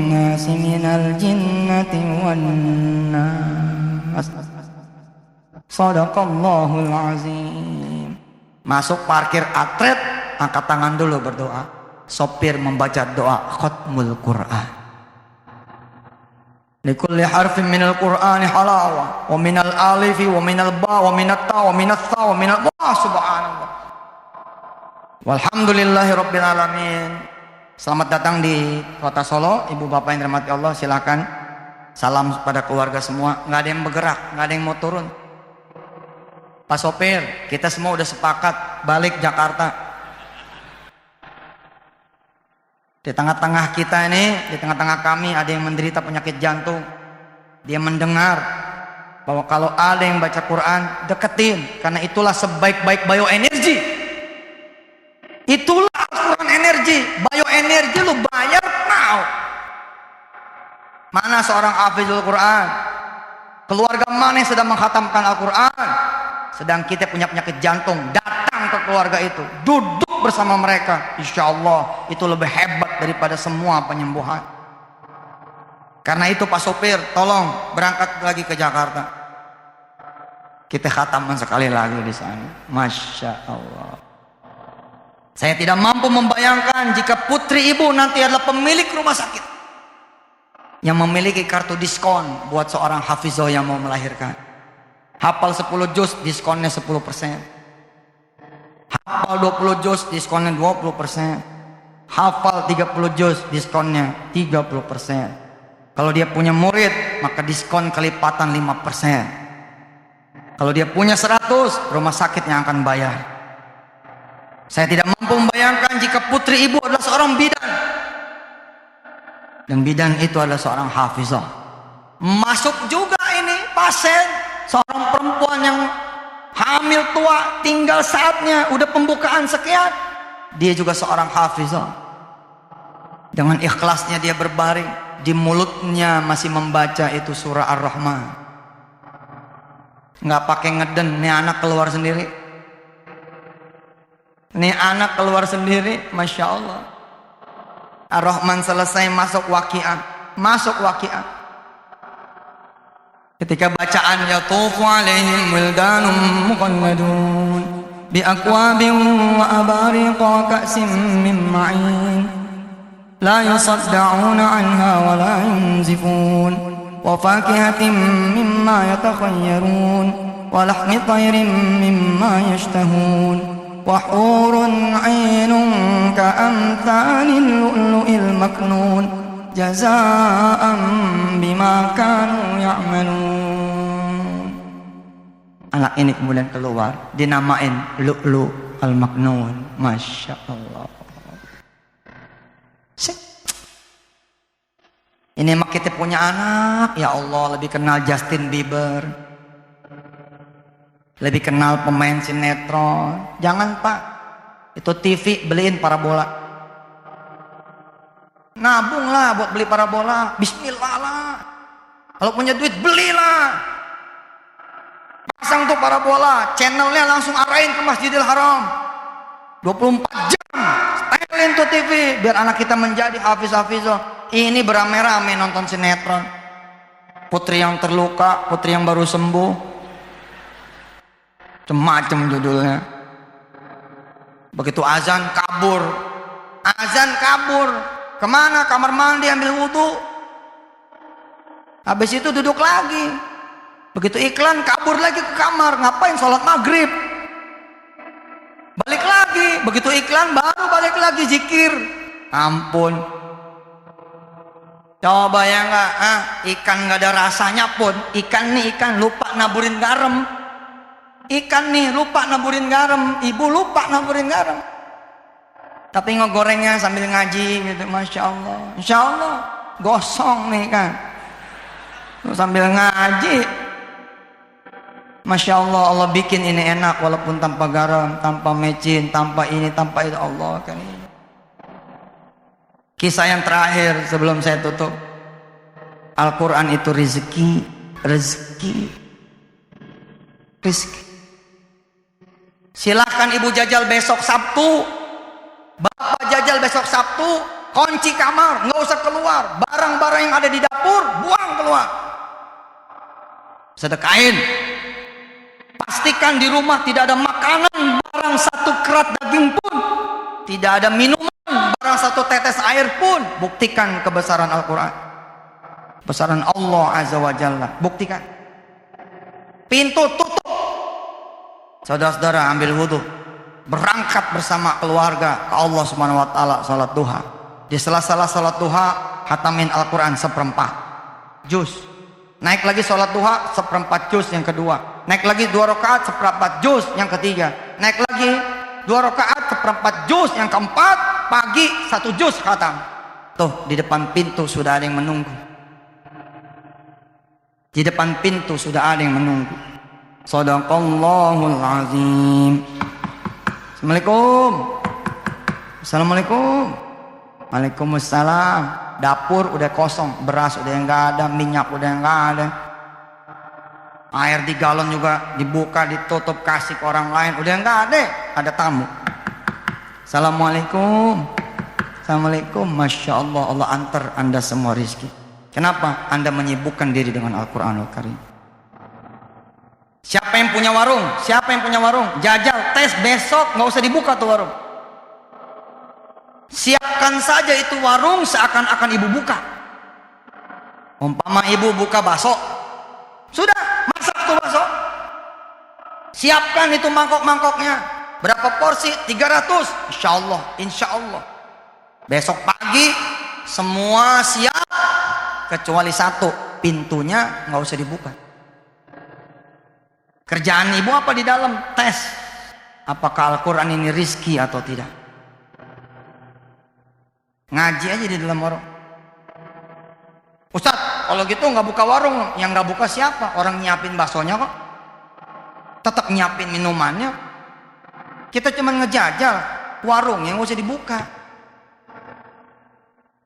nas minal jinnati wan nas. Shadaqallahul azim. Masuk parkir atret, angkat tangan dulu berdoa. Sopir membaca doa khatmul Quran. Likulli harfin minal Qur'ani halawa wa minal alifi wa minal ba wa minat ta wa minat tha wa minal ba. Subhanallah. Walhamdulillahi rabbil alamin. Selamat datang di kota Solo, ibu bapak yang dirahmati Allah. Silakan salam pada keluarga semua. Nggak ada yang bergerak, nggak ada yang mau turun. Pak sopir, kita semua udah sepakat balik Jakarta. Di tengah-tengah kita ini, di tengah-tengah kami ada yang menderita penyakit jantung. Dia mendengar bahwa kalau ada yang baca Quran, deketin, karena itulah sebaik-baik bioenergi. Itulah Al-Quran energi, bioenergi lu bayar now. Mana seorang hafizul Quran? Keluarga mana yang sedang menghatamkan Al-Quran? Sedang kita punya penyakit jantung, datang ke keluarga itu, duduk bersama mereka, insya Allah itu lebih hebat daripada semua penyembuhan. Karena itu Pak sopir, tolong berangkat lagi ke Jakarta. Kita khataman sekali lagi di sana. Masya Allah. Saya tidak mampu membayangkan jika putri ibu nanti adalah pemilik rumah sakit yang memiliki kartu diskon buat seorang hafizah yang mau melahirkan. Hafal 10 juz diskonnya 10%. Hafal 20 juz diskonnya 20%. Hafal 30 juz diskonnya 30%. Kalau dia punya murid maka diskon kelipatan 5%. Kalau dia punya 100, rumah sakit yang akan bayar. Saya tidak mampu membayangkan jika putri ibu adalah seorang bidan, dan bidan itu adalah seorang hafizah. Masuk juga ini pasien, seorang perempuan yang hamil tua, tinggal saatnya udah pembukaan sekian, dia juga seorang hafizah. Dengan ikhlasnya dia berbaring, di mulutnya masih membaca itu surah Ar-Rahman. Nggak pakai ngeden, nih anak keluar sendiri. Nih anak keluar sendiri, Masya Allah. Ar-Rahman selesai masuk waqi'ah. Masuk waqi'ah. Ketika bacaan yatufu alaihim wildanum muqalladun bi akwabin wa abariqa ka'sim min ma'in la yusaddauna anha wa la yunzifun wa fakihatin mimma yatakhayyarun wa lahmi tayrin mimma yashtahun wa hurun 'ainun ka'amthalil lu'lu'il maknun jazaa'an bima kanu ya'malun. Anak ini kemudian keluar, dinamain Lu'lu' al-Maknun. Masya Allah. Ini mah kita punya anak, ya Allah, lebih kenal Justin Bieber, lebih kenal pemain sinetron. Jangan Pak, itu TV beliin parabola. Nabung lah buat beli parabola. Bismillah lah. Kalau punya duit belilah. Pasang tuh parabola, channelnya langsung arahin ke Masjidil Haram. 24 jam setelin tuh TV biar anak kita menjadi hafiz-hafizah. Ini beramai-ramai nonton sinetron. Putri yang terluka, putri yang baru sembuh, macam-macam judulnya. Begitu azan kabur. Azan kabur. Kemana? Kamar mandi ambil wudhu. Habis itu duduk lagi. Begitu iklan kabur lagi ke kamar. Ngapain? Sholat maghrib. Balik lagi. Begitu iklan baru balik lagi zikir. Ampun. Coba ya enggak, ikan nggak ada rasanya pun. Ikan lupa naburin garam. Ikan nih lupa naburin garam. Ibu lupa naburin garam. Tapi ngegorengnya sambil ngaji gitu. Masya Allah. Insya Allah gosong nih kan. Sambil ngaji. Masya Allah, Allah bikin ini enak walaupun tanpa garam, tanpa mecin, tanpa ini, tanpa itu. Allah kan ini. Kisah yang terakhir sebelum saya tutup. Al-Quran itu rezeki. Silahkan ibu jajal besok Sabtu, bapak jajal besok Sabtu, kunci kamar, nggak usah keluar. Barang-barang yang ada di dapur buang keluar. Sedekahin. Pastikan di rumah tidak ada makanan, barang satu kerat daging pun, tidak ada minuman, barang satu tetes air pun. Buktikan kebesaran Al-Quran, kebesaran Allah Azza wa Jalla. Buktikan. Pintu tutup. Saudara-saudara ambil wudhu, berangkat bersama keluarga ke Allah Subhanahu wa Ta'ala. Salat duha. Di sela-sela salat duha, hatamin Al-Quran 1/4 juz. Naik lagi salat duha 1/4 juz yang kedua. Naik lagi 2 rakaat 1/4 juz yang ketiga. Naik lagi 2 rakaat 1/4 juz yang keempat. Pagi 1 juz khatam. Tuh di depan pintu sudah ada yang menunggu. Di depan pintu sudah ada yang menunggu. Shadaqallahul azim. Assalamualaikum. Assalamualaikum. Waalaikumsalam. Dapur udah kosong, beras udah nggak ada, minyak udah nggak ada, air di galon juga dibuka ditutup kasih ke orang lain, udah nggak ada tamu. Assalamualaikum. Assalamualaikum. Masya Allah, Allah antar anda semua rizki. Kenapa? Anda menyibukkan diri dengan Al-Quranul Karim. Siapa yang punya warung? Siapa yang punya warung? Jajal, tes besok, nggak usah dibuka tuh warung. Siapkan saja itu warung seakan-akan ibu buka. Umpama ibu buka bakso, sudah masak tuh bakso. Siapkan itu mangkok-mangkoknya. Berapa porsi? 300. Insya Allah, insya Allah. Besok pagi semua siap kecuali satu, pintunya nggak usah dibuka. Kerjaan ibu apa di dalam? Tes apakah Al-Quran ini rizki atau tidak. Ngaji aja di dalam warung. Ustadz, kalau gitu nggak buka warung, yang nggak buka siapa? Orang nyiapin baksonya kok, tetap nyiapin minumannya. Kita cuma ngejajal, warungnya nggak usah dibuka.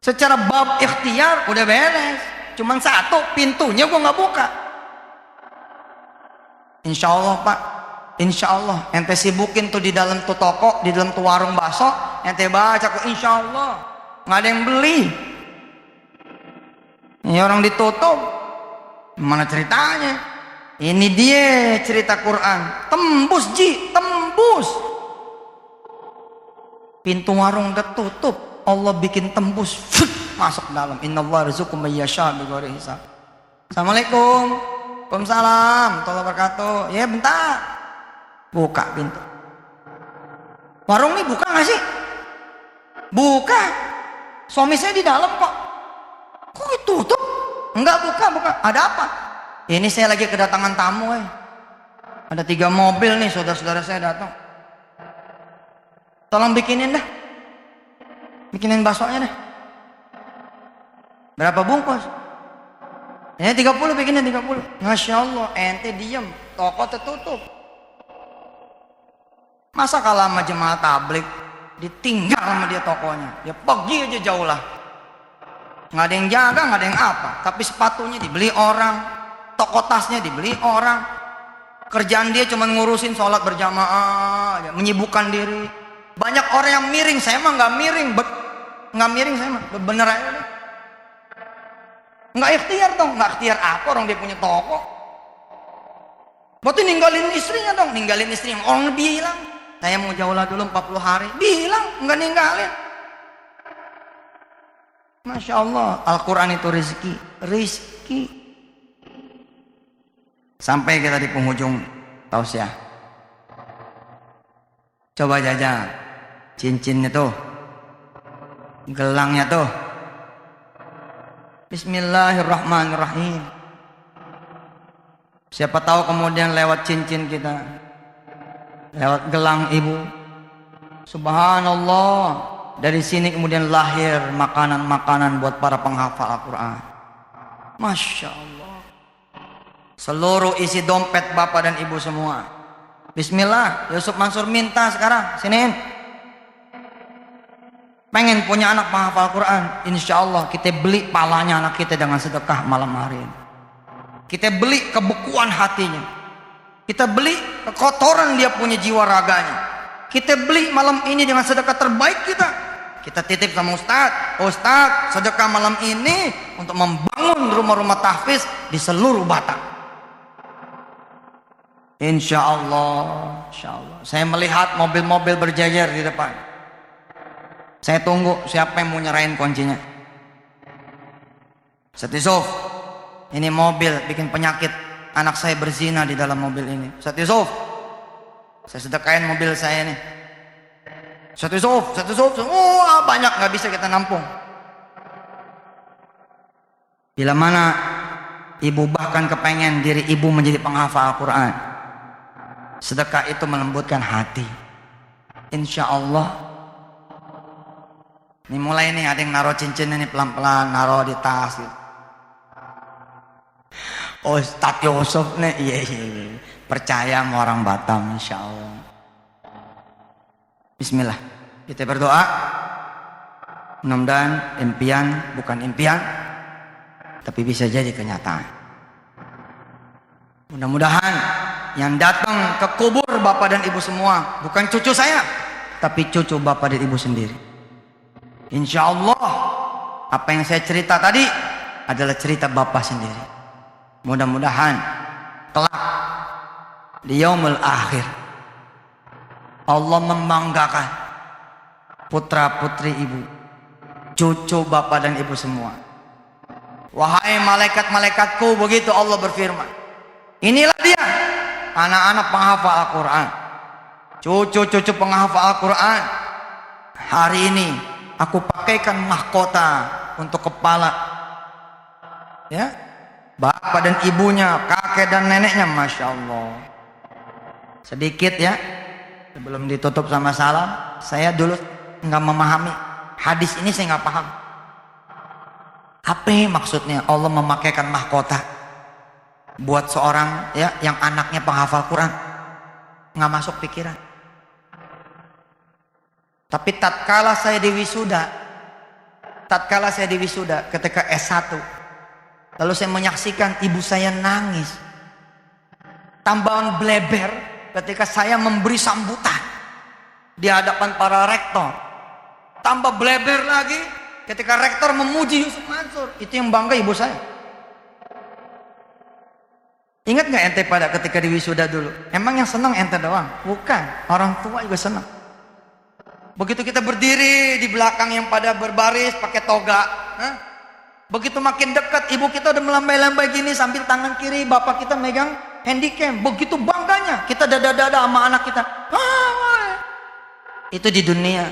Secara bab ikhtiar udah beres, cuman satu, pintunya gua nggak buka. Insya Allah Pak, insya Allah ente sibukin tuh di dalam tuh toko, di dalam tuh warung bakso, ente baca kok insya Allah nggak ada yang beli. Ini orang ditutup, mana ceritanya? Ini dia cerita Quran, tembus ji, tembus. Pintu warung udah tutup, Allah bikin tembus, masuk dalam. Innallaha yarzuqu may yasha' bighairi hisab. Assalamualaikum. Waalaikumsalam warahmatullahi wabarakatuh. Ya bentar, buka pintu. Warung nih buka nggak sih? Buka. Suami saya di dalam kok. Kok ditutup? Enggak, buka. Ada apa? Ini saya lagi kedatangan tamu. Ada 3 mobil nih, saudara-saudara saya datang. Tolong bikinin dah. Bikinin baksonya dah. Berapa bungkus? Ini 30, bikinin 30. Masya Allah, ente diem, toko tertutup. Masa kalah sama jemaah tablik ditinggal sama dia tokonya, dia pergi aja jauh lah, nggak ada yang jaga, nggak ada yang apa, tapi sepatunya dibeli orang, toko tasnya dibeli orang, kerjaan dia cuma ngurusin sholat berjamaah, menyibukkan diri. Banyak orang yang miring, saya mah nggak miring, saya mah bener aja deh. Nggak ikhtiar dong, nggak ikhtiar apa, orang dia punya toko. Berarti ninggalin istrinya dong, ninggalin istri yang orang bilang saya mau jauh lah dulu 40 hari, bilang nggak ninggalin. Masya Allah, Al-Quran itu rezeki. Sampai kita di penghujung tausiah. Coba jajal cincinnya tuh, gelangnya tuh. Bismillahirrahmanirrahim. Siapa tahu kemudian lewat cincin kita, lewat gelang ibu, subhanallah, dari sini kemudian lahir makanan-makanan buat para penghafal Al-Quran. Masya Allah. Seluruh isi dompet bapak dan ibu semua. Bismillah, Yusuf Mansur minta sekarang, siniin. Pengen punya anak penghafal Quran, insya Allah kita beli palanya anak kita dengan sedekah malam hari ini. Kita beli kebukuan hatinya, kita beli kekotoran dia punya jiwa raganya, kita beli malam ini dengan sedekah terbaik kita. Kita titip sama Ustadz, sedekah malam ini untuk membangun rumah-rumah tahfiz di seluruh Batak. Insya Allah. Saya melihat mobil-mobil berjajar di depan. Saya tunggu siapa yang mau nyerahin kuncinya. Ustaz Yusuf, ini mobil bikin penyakit, anak saya berzina di dalam mobil ini. Ustaz Yusuf, saya sedekahin mobil saya ini. Ustaz Yusuf, banyak nggak bisa kita nampung. Bila mana ibu bahkan kepengen diri ibu menjadi penghafal Al-Quran, sedekah itu melembutkan hati. Insya Allah. Ini mulai nih ada yang naruh cincin ini pelan-pelan, naruh di tas gitu. Ustaz Yusuf nih, iya. Percaya sama orang Batam, insya Allah. Bismillah, kita berdoa. Mudah-mudahan impian bukan impian, tapi bisa jadi kenyataan. Mudah-mudahan yang datang ke kubur bapak dan ibu semua bukan cucu saya, tapi cucu bapak dan ibu sendiri. Insya Allah apa yang saya cerita tadi adalah cerita bapak sendiri. Mudah-mudahan kelak di yaumul akhir Allah membanggakan putra putri ibu, cucu bapak dan ibu semua. Wahai malaikat-malaikatku, begitu Allah berfirman, inilah dia anak-anak penghafal Al-Quran, cucu-cucu penghafal Al-Quran. Hari ini aku pakaikan mahkota untuk kepala, ya, bapak dan ibunya, kakek dan neneknya. Masya Allah. Sedikit ya, sebelum ditutup sama salam, saya dulu nggak memahami hadis ini, saya nggak paham apa maksudnya Allah memakaikan mahkota buat seorang ya yang anaknya penghafal Quran. Nggak masuk pikiran. Tapi tatkala saya di wisuda ketika S1, lalu saya menyaksikan ibu saya nangis, tambahan bleber ketika saya memberi sambutan di hadapan para rektor, tambah bleber lagi ketika rektor memuji Yusuf Mansur. Itu yang bangga ibu saya. Ingat nggak ente pada ketika di wisuda dulu? Emang yang senang ente doang? Bukan, orang tua juga senang. Begitu kita berdiri di belakang yang pada berbaris pakai toga, begitu makin dekat ibu kita udah melambai-lambai gini sambil tangan kiri bapak kita megang handycam. Begitu bangganya kita dada-dada sama anak kita. Itu di dunia.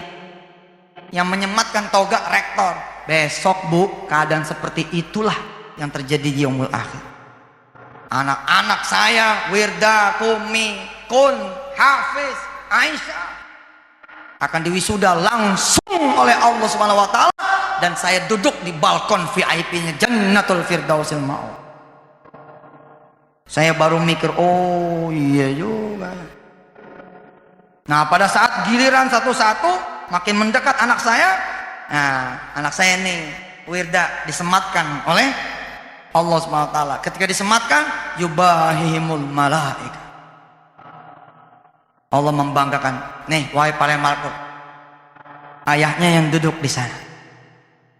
Yang menyematkan toga rektor. Besok bu, keadaan seperti itulah yang terjadi di yaumul akhir. Anak-anak saya, Wirda, Kumi, Kun, Hafiz, Aisyah akan diwisuda langsung oleh Allah Subhanahu wa taala, dan saya duduk di balkon VIP-nya Jannatul Firdausil Ma'wa. Saya baru mikir, oh iya juga. Nah, pada saat giliran satu-satu makin mendekat anak saya, nah, anak saya nih Wirda disematkan oleh Allah Subhanahu wa taala. Ketika disematkan, yubahihimul malaika. Allah membanggakan, nih wahai para malaikat, ayahnya yang duduk di sana,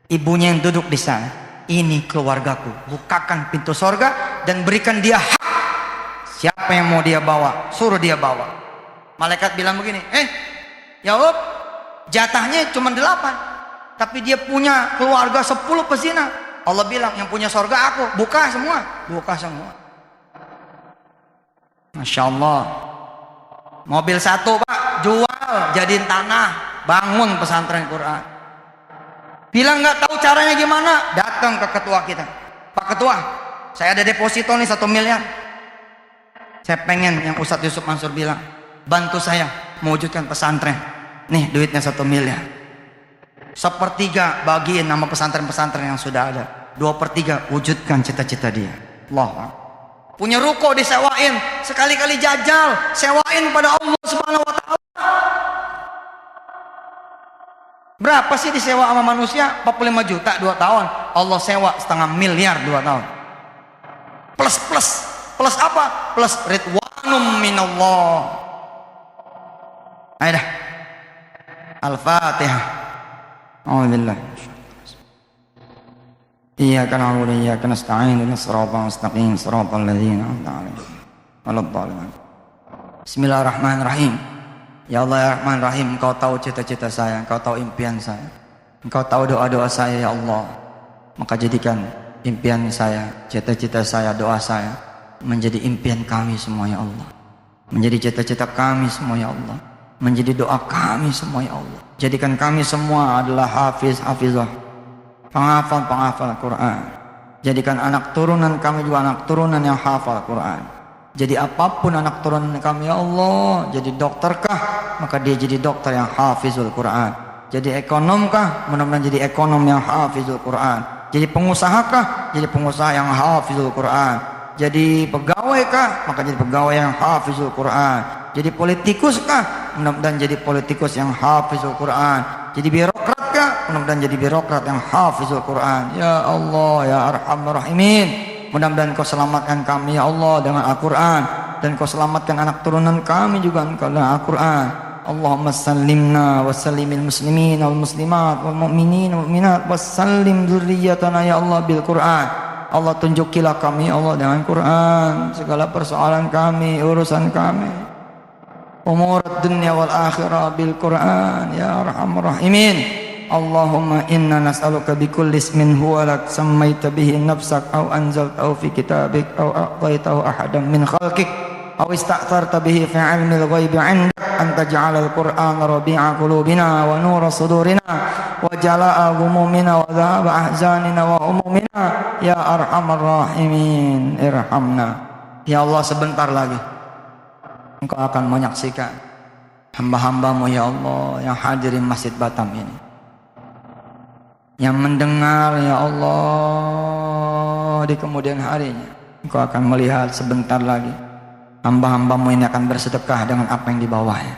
ibunya yang duduk di sana, ini keluargaku. Bukakan pintu sorga dan berikan dia hak. Siapa yang mau dia bawa, suruh dia bawa. Malaikat bilang begini, Yaub, jatahnya cuma 8, tapi dia punya keluarga 10 pezina. Allah bilang, yang punya sorga aku, buka semua. Masya Allah. Mobil satu Pak, jual, jadiin tanah, bangun pesantren Quran. Bilang nggak tahu caranya gimana, datang ke ketua kita. Pak Ketua, saya ada deposito nih 1 miliar. Saya pengen yang Ustadz Yusuf Mansur bilang, bantu saya mewujudkan pesantren. Nih duitnya 1 miliar. 1/3 bagiin nama pesantren-pesantren yang sudah ada. 2/3 wujudkan cita-cita dia. Allah. Punya ruko disewain, sekali-kali jajal, sewain pada Allah Subhanahu wa taala. Berapa sih disewa sama manusia? 45 juta 2 tahun. Allah sewa 0,5 miliar 2 tahun. Plus apa? Plus ridwanum minallah. Ayo dah. Al-Fatihah. Alhamdulillah. Iyyaka na'budu wa iyyaka nasta'in ihdinas siratal mustaqim siratal ladzina an'amta 'alaihim ghairil dhalin. Bismillahirrahmanirrahim. Ya Allah ya Rahman Rahim, Engkau tahu cita-cita saya, Engkau tahu impian saya, Engkau tahu doa-doa saya ya Allah. Maka jadikan impian saya, cita-cita saya, doa saya menjadi impian kami semua ya Allah, menjadi cita-cita kami semua ya Allah, menjadi doa kami semua ya Allah. Jadikan kami semua adalah hafizah, penghafal Quran. Jadikan anak turunan kami juga anak turunan yang hafal Quran. Jadi apapun anak turunan kami ya Allah, jadi dokterkah, maka dia jadi dokter yang hafizul Quran. Jadi ekonomkah, mudah-mudahan jadi ekonom yang hafizul Quran. Jadi pengusahakah, jadi pengusaha yang hafizul Quran. Jadi pegawai-kah, maka jadi pegawai yang hafizul Quran. Jadi politikus-kah, mudah-mudahan jadi politikus yang hafizul Quran. Jadi birokrat-kah, mudah-mudahan jadi birokrat yang hafizul Quran. Ya Allah ya Arhamar Rahimin, mudah-mudahan Kau selamatkan kami ya Allah dengan Al-Quran, dan Kau selamatkan anak turunan kami juga dengan Al-Quran. Allahumma sallimna wa sallimil muslimin wal muslimat wal mu'minin wal mu'minat wa sallim dzurriyyatana ya Allah bil Quran. Allah tunjukilah kami Allah dengan Quran segala persoalan kami, urusan kami, umur dunia wal akhirah bil Quran ya Arhamar Rahimin. Allahumma inna nas'aluka bikulli ismin huwa lak sammaita bihi nafsak aw anzaltahu fi kitabik aw a'taitahu ahadan min khalqik aw ista'tharta bihi fi 'ilmil ghaibi 'indak an taj'alal qur'ana rabi'a qulubina wa nura sudurina wa jala'a ghumumina wa dhahaba ahzanina wa humumina ya Arhamar Rahimin irhamna. Ya Allah, sebentar lagi Engkau akan menyaksikan hamba-hambamu ya Allah yang hadirin Masjid Batam ini, yang mendengar ya Allah di kemudian harinya. Engkau akan melihat sebentar lagi hamba-hambamu ini akan bersedekah dengan apa yang di bawahnya.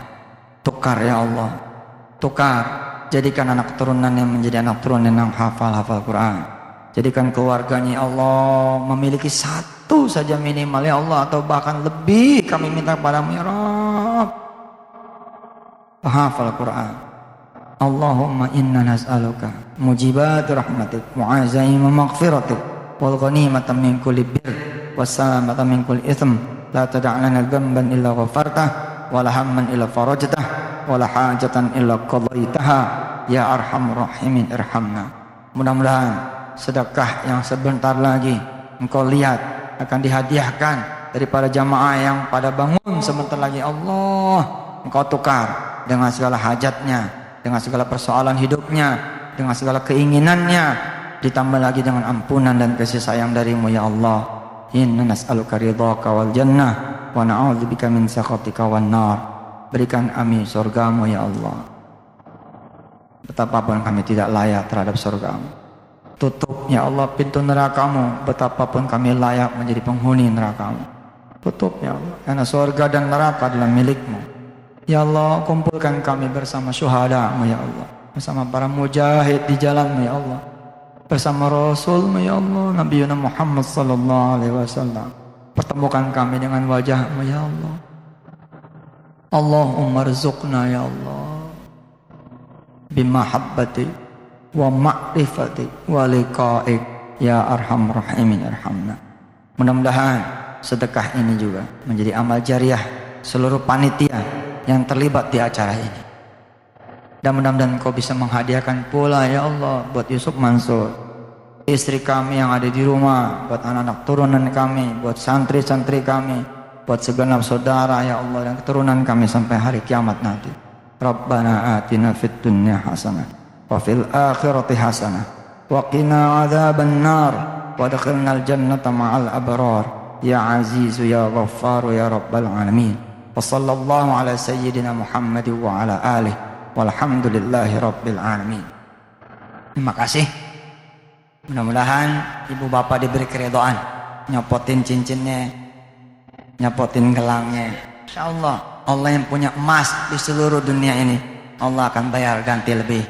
Tukar ya Allah, tukar. Jadikan anak turunannya menjadi anak turunan yang hafal Quran. Jadikan keluarganya ya Allah memiliki 1 saja minimal ya Allah, atau bahkan lebih kami minta kepadamu ya Rabb, hafal Quran. Allahumma inna nas'aluka mujibat rahmatik wa azaim maghfiratik wal ghanimata min kulli bir wassalamata min kulli itsm la tad'alana dhanban illa ghafartah wa la hamman illa farajtah wa la hajatan illa qadaitaha ya Arhamar Rahimin irhamna. Mudah-mudahan sedekah yang sebentar lagi Engkau lihat akan dihadiahkan daripada jamaah yang pada bangun sebentar lagi Allah, Engkau tukar dengan segala hajatnya, dengan segala persoalan hidupnya, dengan segala keinginannya, ditambah lagi dengan ampunan dan kasih sayang darimu ya Allah. Inna nas'aluka ridhaka wal jannah wa na'udzubika min sakhatika wan nar. Berikan kami surgamu ya Allah. Betapapun kami tidak layak terhadap surgamu, tutup ya Allah pintu nerakamu. Betapapun kami layak menjadi penghuni nerakamu, tutup ya Allah, karena surga dan neraka adalah milikmu. Ya Allah, kumpulkan kami bersama syuhadamu ya Allah, bersama para mujahid di jalanmu ya Allah, bersama Rasulmu ya Allah, Nabi Muhammad sallallahu alaihi wasallam. Pertemukan kami dengan wajahmu ya Allah. Allahumma rzuqna ya Allah bimahabbati wa ma'rifati wa liqa'ik ya Arhamar Rahimin irhamna. Mudah-mudahan sedekah ini juga menjadi amal jariah seluruh panitia yang terlibat di acara ini, dan mudah-mudahan Kau bisa menghadiahkan pula ya Allah buat Yusuf Mansur, istri kami yang ada di rumah, buat anak-anak turunan kami, buat santri-santri kami, buat segenap saudara ya Allah dan keturunan kami sampai hari kiamat nanti. Rabbana atina fid dunya hasanah wa fil akhirati hasanah wa qina adzaban nar wa adkhilnal jannata ma'al abrar ya azizu ya ghaffaru ya rabbal alamin. Wa sallallahu ala sayyidina Muhammad wa ala alihi walhamdulillahi rabbil alamin. Terima kasih. Mudah-mudahan ibu bapak diberi keridhaan, nyopotin cincinnya, nyopotin gelangnya. Insyaallah Allah yang punya emas di seluruh dunia ini, Allah akan bayar ganti lebih.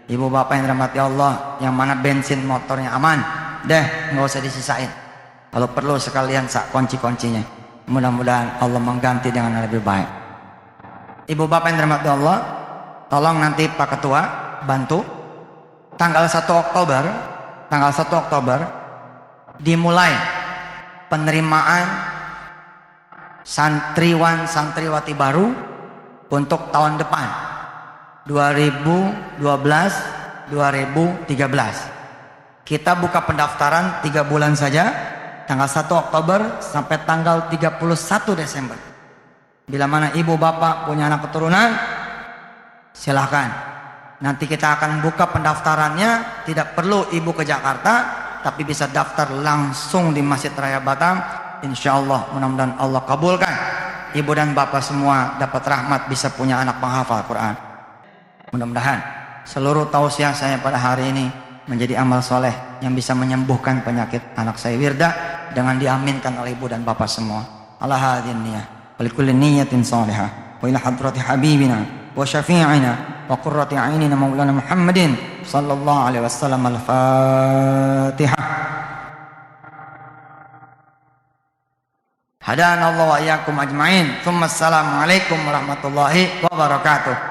Ibu bapak yang dirahmati Allah, yang mana bensin motornya aman, deh nggak usah disisain. Kalau perlu sekalian sak kunci-kuncinya. Mudah-mudahan Allah mengganti dengan yang lebih baik. Ibu bapak yang dirahmati Allah, tolong nanti Pak Ketua bantu tanggal 1 Oktober dimulai penerimaan santriwan santriwati baru untuk tahun depan 2012-2013. Kita buka pendaftaran 3 bulan saja, tanggal 1 Oktober sampai tanggal 31 Desember. Bila mana ibu bapak punya anak keturunan, silahkan. Nanti kita akan buka pendaftarannya, tidak perlu ibu ke Jakarta, tapi bisa daftar langsung di Masjid Raya Batam. Insya Allah, mudah-mudahan Allah kabulkan. Ibu dan bapak semua dapat rahmat, bisa punya anak penghafal Quran. Mudah-mudahan seluruh tausiah saya pada hari ini menjadi amal soleh yang bisa menyembuhkan penyakit anak saya Wirda dengan diaminkan oleh ibu dan bapak semua. Ala hadhihi niyah wa likulli niyatin salihah wa ila hadrati habibina wa syafi'ina wa qurrati a'inina maulana Muhammadin sallallahu alaihi wasallam. Al-Fatihah. Hadana Allah wa iyyakum ajma'in. Tsumma assalamu alaikum warahmatullahi wabarakatuh.